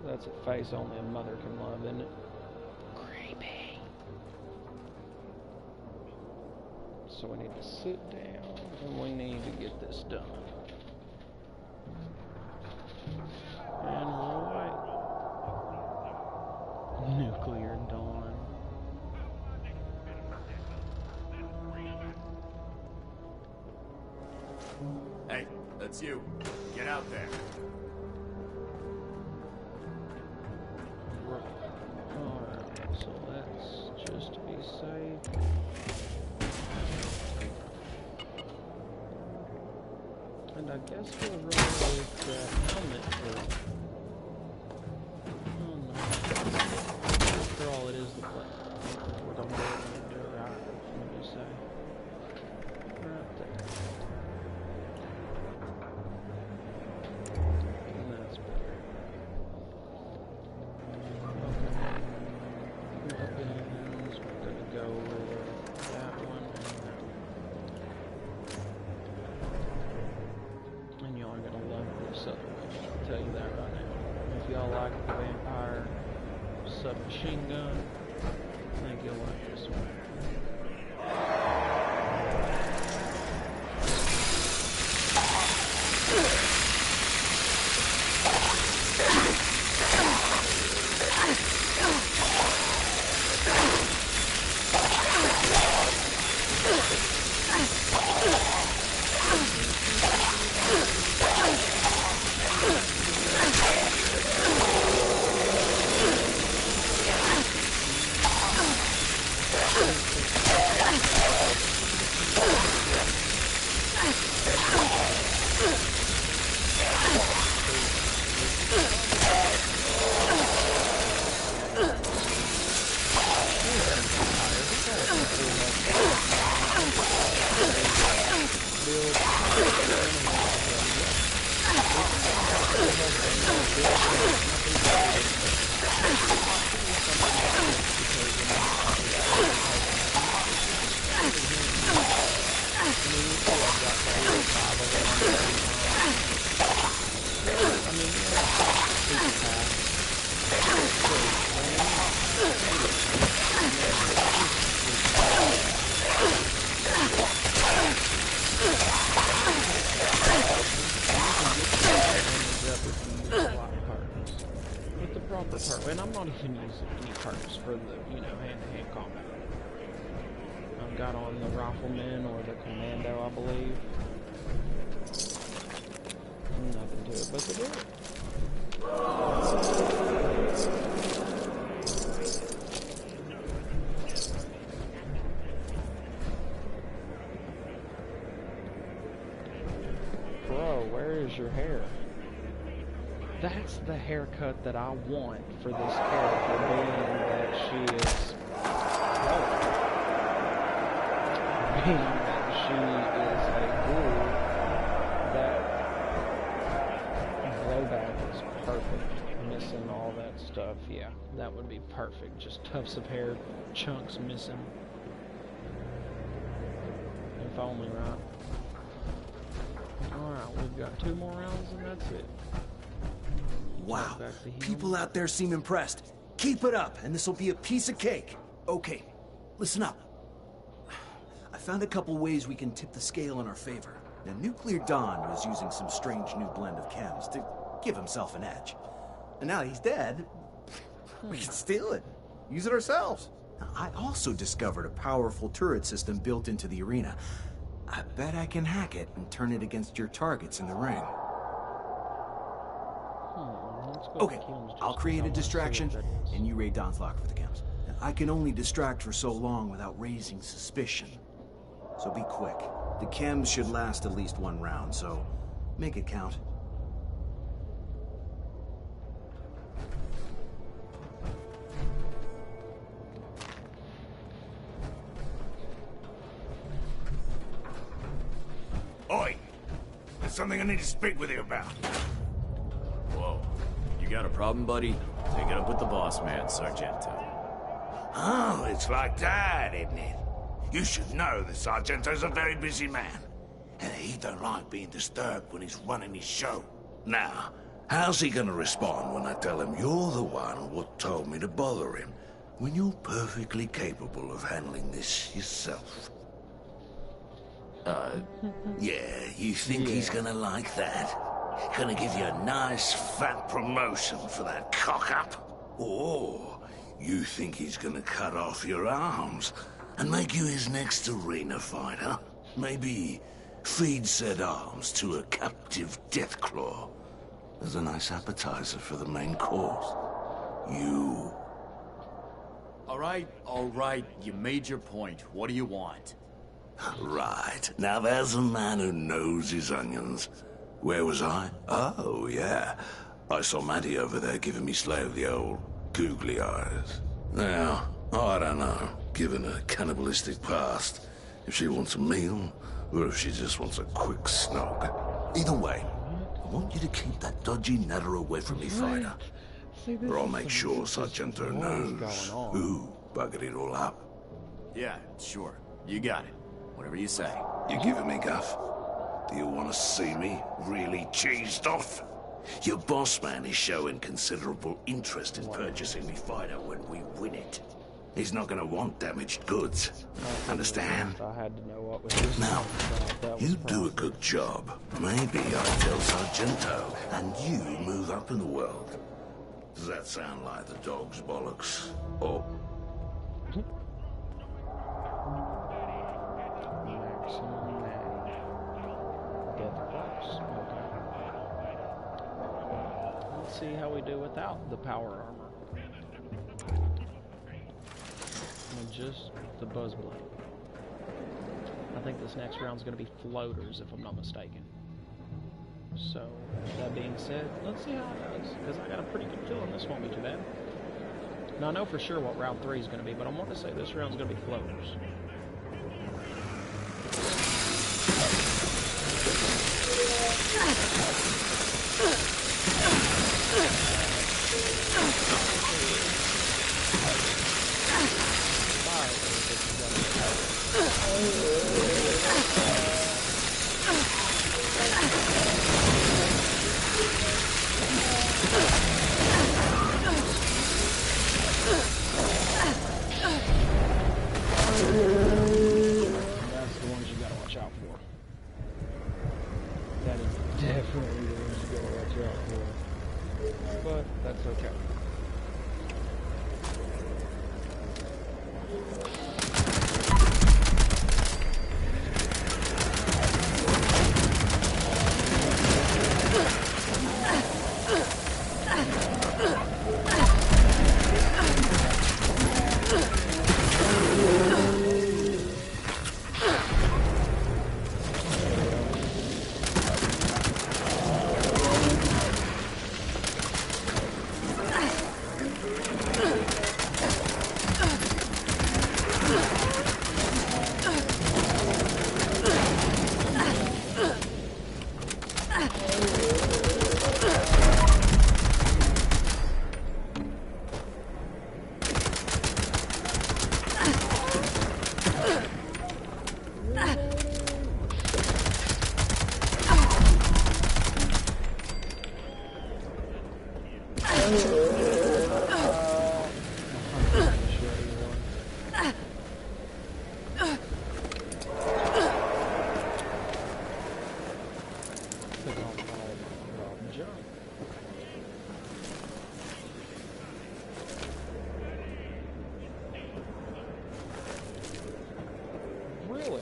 That's a face only a mother can love, isn't it? Creepy. So we need to sit down and we need to get this done. And we'll wait. Nuclear dawn. Hey, that's you. Get out there. Alright, so let's just be safe. And I guess we'll roll with the helmet for... Oh no. After all, it is the play. We're gonna do it right, let me say. Right there. And that's better. Okay. Weapons, we're gonna go with that one and that one. And y'all are gonna love this other one, I'll tell you that right now. If y'all like the vampire submachine gun, I think you'll like this one. With the proper perk, and I'm not even using any perks for the, hand-to-hand combat. I've got on the rifleman or the commando, I believe. Nothing to it but to do it. Bro, where is your hair? That's the haircut that I want for this character, being that she is... being that she is a ghoul, that blowback is perfect. Missing all that stuff, yeah, that would be perfect. Just tufts of hair, chunks missing. If only, right? Alright, we've got 2 more rounds and that's it. Wow, people out there seem impressed. Keep it up, and this will be a piece of cake. Okay, listen up. I found a couple ways we can tip the scale in our favor. Now, Nuclear Don was using some strange new blend of chems to give himself an edge. And now he's dead, we can steal it. Use it ourselves. Now, I also discovered a powerful turret system built into the arena. I bet I can hack it and turn it against your targets in the ring. Okay, I'll create a distraction, and you raid Don's locker for the chems. I can only distract for so long without raising suspicion. So be quick. The chems should last at least 1 round, so make it count. Oi! There's something I need to speak with you about. Whoa. You got a problem, buddy? Take it up with the boss man, Sargento. Oh, it's like that, isn't it? You should know that Sargento's a very busy man. And he don't like being disturbed when he's running his show. Now, how's he gonna respond when I tell him you're the one what told me to bother him, when you're perfectly capable of handling this yourself? Yeah, you think he's gonna like that? Gonna give you a nice fat promotion for that cock-up? Or you think he's gonna cut off your arms and make you his next arena fighter? Maybe feed said arms to a captive Deathclaw as a nice appetizer for the main course. You... All right, you made your point. What do you want? Right. Now there's a man who knows his onions. Where was I? Oh, yeah. I saw Maddie over there giving me Slave the old googly eyes. Now, I don't know, given her cannibalistic past, if she wants a meal, or if she just wants a quick snog. Either way, I want you to keep that dodgy nutter away from me, fighter. Or I'll make sure Sargento knows who buggered it all up. Yeah, sure. You got it. Whatever you say. You giving me guff? Do you want to see me really cheesed off? Your boss man is showing considerable interest in purchasing me fighter when we win it. He's not gonna want damaged goods. Understand? Now, you do a good job. Maybe I'll tell Sargento, and you move up in the world. Does that sound like the dog's bollocks? Or... Let's see how we do without the power armor. And just the buzz blade. I think this next round's going to be floaters, if I'm not mistaken. So, that being said, let's see how it does. Because I got a pretty good feeling this won't be too bad. Now, I know for sure what round 3 is going to be, but I want to say this round's going to be floaters. but that's okay. Really?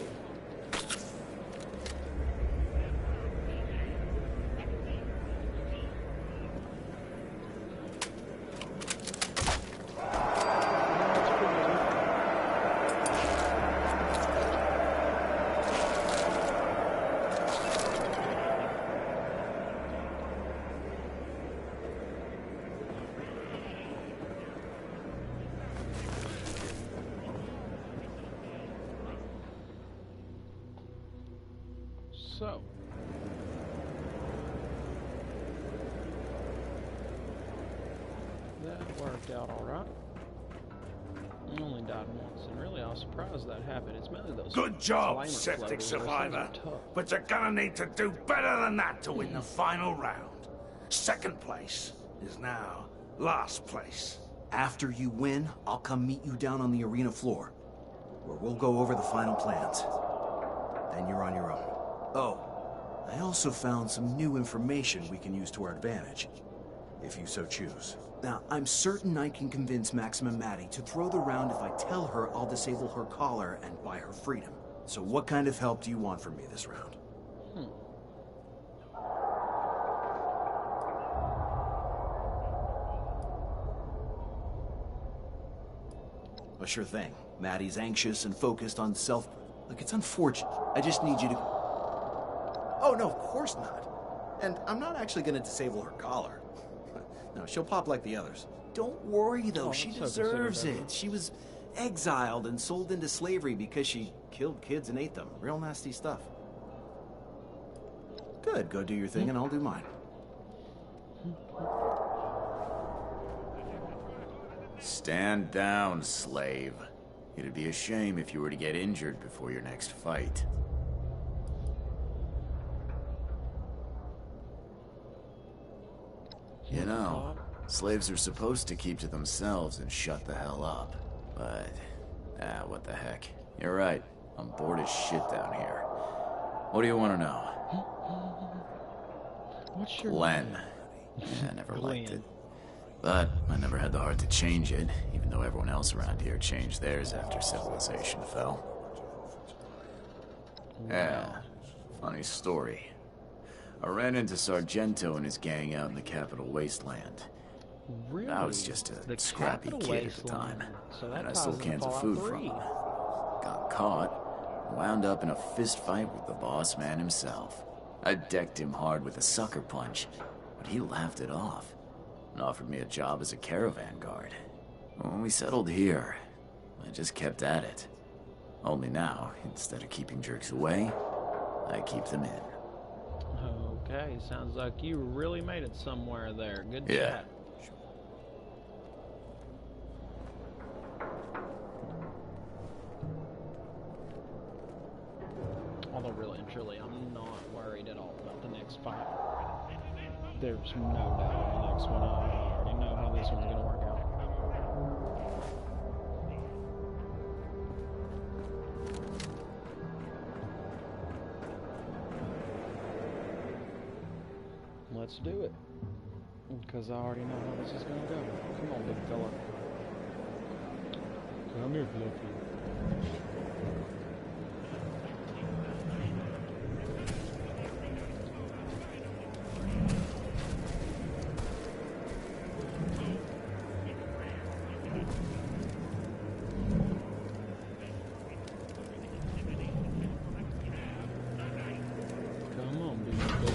So, that worked out all right. I only died once, and really I was surprised that happened. It's mainly those Good job, flamer septic floaters. Those survivor. things are tough. But you're gonna need to do better than that to win the final round. Second place is now last place. After you win, I'll come meet you down on the arena floor, where we'll go over the final plans. Then you're on your own. Oh, I also found some new information we can use to our advantage, if you so choose. Now, I'm certain I can convince Maxima Maddie to throw the round if I tell her I'll disable her collar and buy her freedom. So what kind of help do you want from me this round? A sure thing. Maddie's anxious and focused on self... Look, it's unfortunate. I just need you to... Oh, no, of course not. And I'm not actually going to disable her collar. No, she'll pop like the others. Don't worry, though. Oh, She so deserves considerate of it. She was exiled and sold into slavery because she killed kids and ate them. Real nasty stuff. Good. Go do your thing and I'll do mine. Stand down, slave. It'd be a shame if you were to get injured before your next fight. You know, slaves are supposed to keep to themselves and shut the hell up. But, what the heck. You're right. I'm bored as shit down here. What do you want to know? What's your Glenn. name? Yeah, I never liked Glenn. it. But I never had the heart to change it, even though everyone else around here changed theirs after civilization fell. Yeah, funny story. I ran into Sargento and his gang out in the Capital Wasteland. Really? I was just a The scrappy Capital kid at the time, Wasteland. So that and I ties stole into cans of Fallout food 3. from him. Got caught, wound up in a fist fight with the boss man himself. I decked him hard with a sucker punch, but he laughed it off and offered me a job as a caravan guard. When we settled here, I just kept at it. Only now, instead of keeping jerks away, I keep them in. Okay, sounds like you really made it somewhere there. Good Yeah. chat. Although really and truly, I'm not worried at all about the next fight. There's no doubt on the next one. I already know how this one's gonna work out. Let's do it. Because I already know how this is gonna go. Come on, big fella. Come here, Fluffy. Come on, big fella.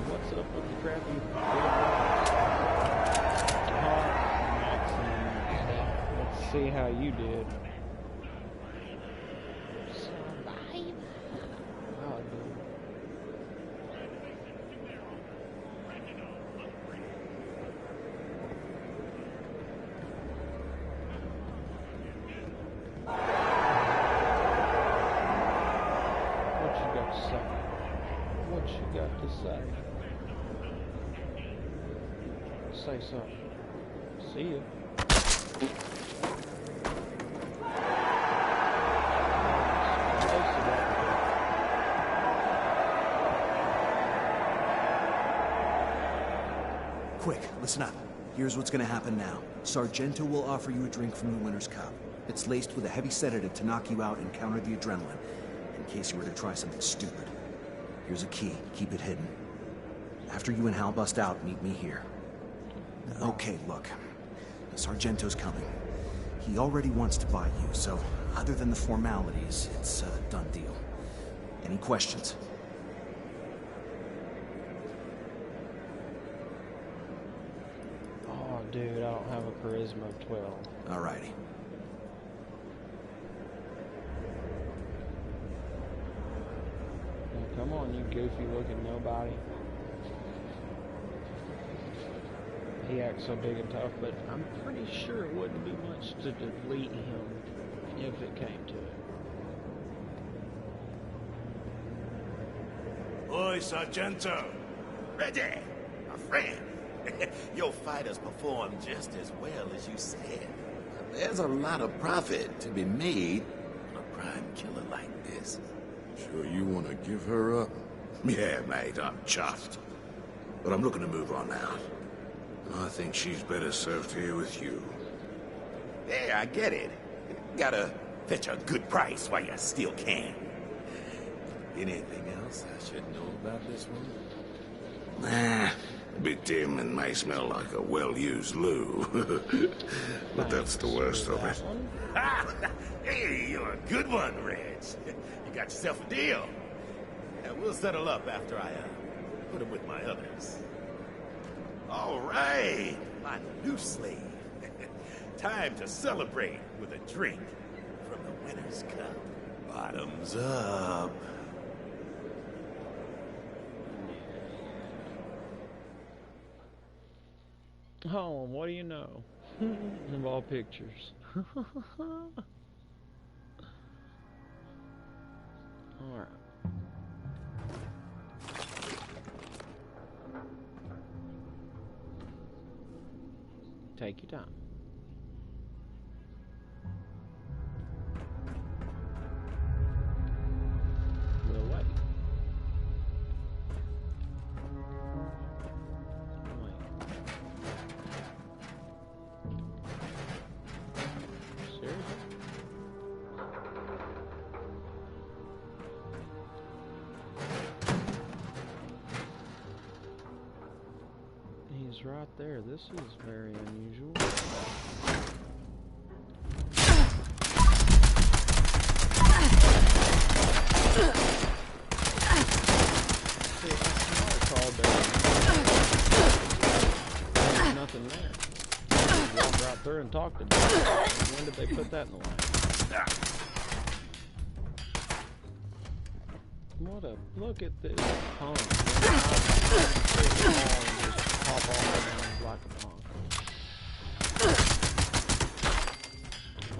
What's up with the crappy Let's see how you did. Survive? Oh, dude. What you got to say? What you got to say? Say something. See ya. Quick, listen up. Here's what's gonna happen now. Sargento will offer you a drink from the winner's cup. It's laced with a heavy sedative to knock you out and counter the adrenaline, in case you were to try something stupid. Here's a key. Keep it hidden. After you and Hal bust out, meet me here. Okay, look. Sargento's coming. He already wants to buy you, so other than the formalities, it's a done deal. Any questions? Oh, dude, I don't have a charisma of 12. Alrighty. Well, come on, you goofy looking nobody. He acts so big and tough, but I'm pretty sure it wouldn't be much to delete him if it came to it. Oi, Sargento. Reggie, my friend. Your fighters performed just as well as you said. There's a lot of profit to be made on a prime killer like this. Sure you want to give her up? Yeah, mate, I'm chuffed. But I'm looking to move on out. I think she's better served here with you. Yeah, I get it. Gotta fetch a good price while you still can. Anything else I should know about this one? Nah, a bit dim and may smell like a well-used loo. But that's the worst of it. Hey, you're a good one, Reg. You got yourself a deal. And we'll settle up after I put him with my others. All right, my new slave. Time to celebrate with a drink from the winner's cup. Bottoms up. Oh, what do you know? Of all pictures. Alright. Take your time. is right there. This is very unusual. See, it's all there. There's nothing there. Walk right through and talk to them. When did they put that in the line? What a look at this punk. Just pop all around like a punk.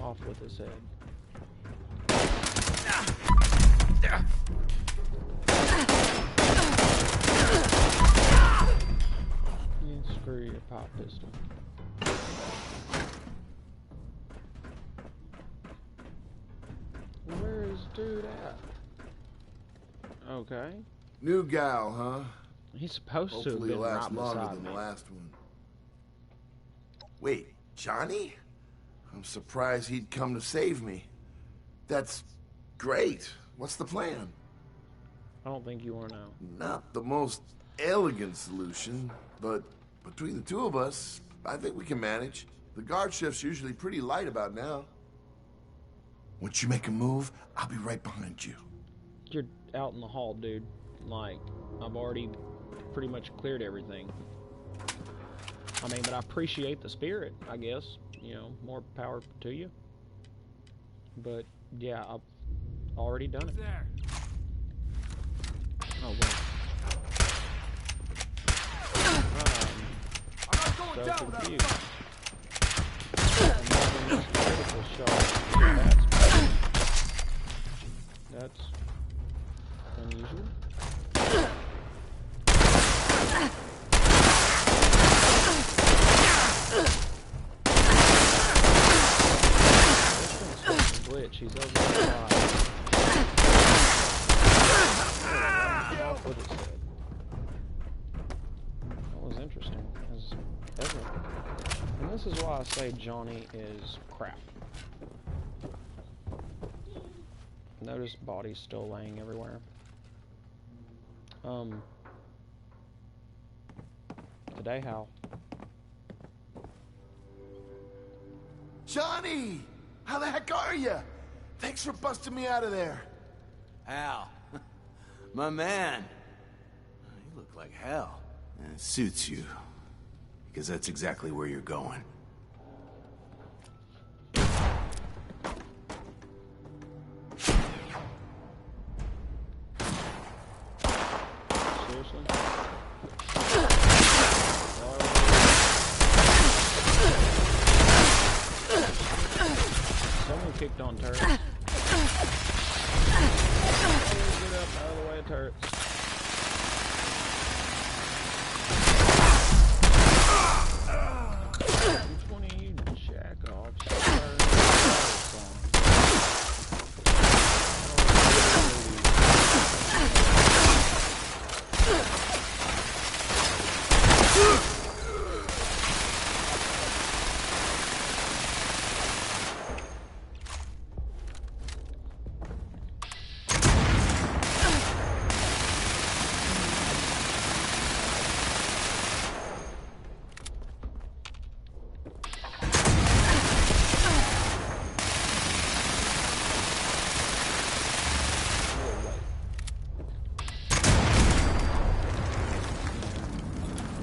Off with his head. You screw your pop pistol. Where is dude at? Okay. New gal, huh? He's supposed Hopefully to have been last right longer beside than me. the last one. Wait, Johnny? I'm surprised he'd come to save me. That's great. What's the plan? I don't think you want to know. Not the most elegant solution, but between the two of us, I think we can manage. The guard shift's usually pretty light about now. Once you make a move, I'll be right behind you. You're out in the hall, dude. Like, I've already pretty much cleared everything. I mean, but I appreciate the spirit, I guess. You know, more power to you. But, yeah, I've already done it. There. Oh, well. I'm not going So down without a confused. fight. I'm not critical shot. That's unusual. Glitch, he's over the side. Off with his head. That was interesting as ever. And this is why I say Johnny is crap. Notice bodies still laying everywhere. Today, Hal. Johnny! How the heck are you? Thanks for busting me out of there. Al, my man. You look like hell. And it suits you. Because that's exactly where you're going. Seriously? Someone kicked on turrets. Get up out of the way of turrets. Which one of you jack-offs?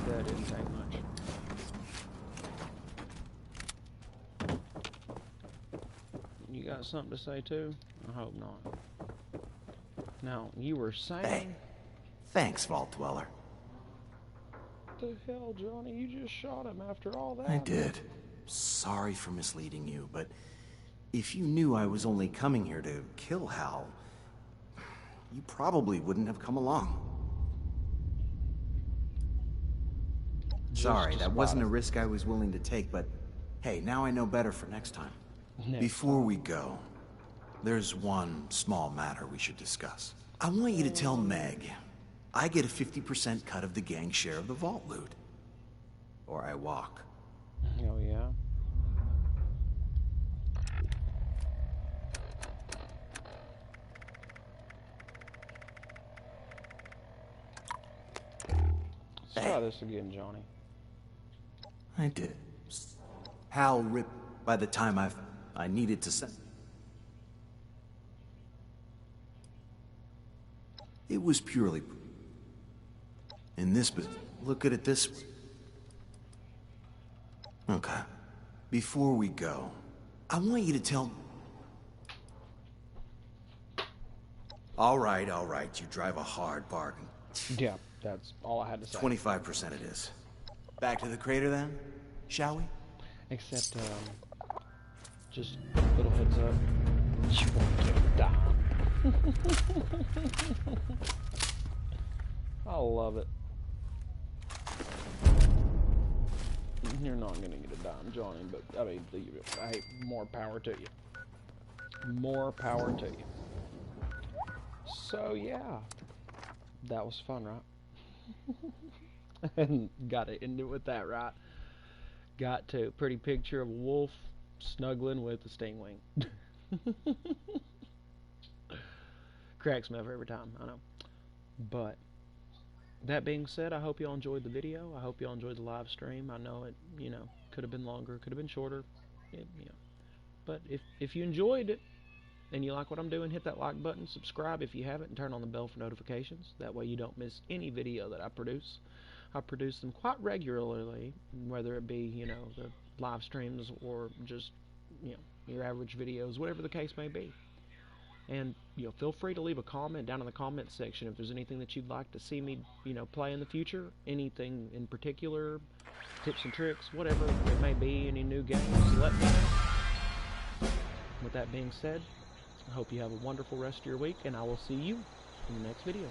That didn't take much. You got something to say too? I hope not. Now, you were saying... Hey, thanks, Vault Dweller. What the hell, Johnny? You just shot him after all that. I did. Sorry for misleading you, but if you knew I was only coming here to kill Hal, you probably wouldn't have come along. Sorry, that wasn't a risk I was willing to take, but hey, now I know better for next time. Before we go, there's one small matter we should discuss. I want you to tell Meg I get a 50% cut of the gang share of the vault loot. Or I walk. Oh, yeah? Let's try this again, Johnny. I did. Hal ripped by the time I needed to send. It was purely in this, but look at it this way. Okay. Before we go, I want you to tell... All right, you drive a hard bargain. Yeah, that's all I had to say. 25% it is. Back to the crater then, shall we? Except, just little heads up, you won't get a dime. I love it. You're not gonna get a dime, Johnny, but, I mean, hey, more power to you. More power to you. So, yeah. That was fun, right? And gotta end it with that, right? Got to. Pretty picture of a wolf snuggling with a stingwing. Cracks me up every time, I know. But that being said, I hope y'all enjoyed the video. I hope y'all enjoyed the live stream. I know it, could have been longer, could have been shorter. But if you enjoyed it and you like what I'm doing, hit that like button, subscribe if you haven't, and turn on the bell for notifications. That way you don't miss any video that I produce. I produce them quite regularly, whether it be, the live streams or just, your average videos, whatever the case may be. And, feel free to leave a comment down in the comment section if there's anything that you'd like to see me, play in the future. Anything in particular, tips and tricks, whatever it may be, any new games, let me know. With that being said, I hope you have a wonderful rest of your week, and I will see you in the next video.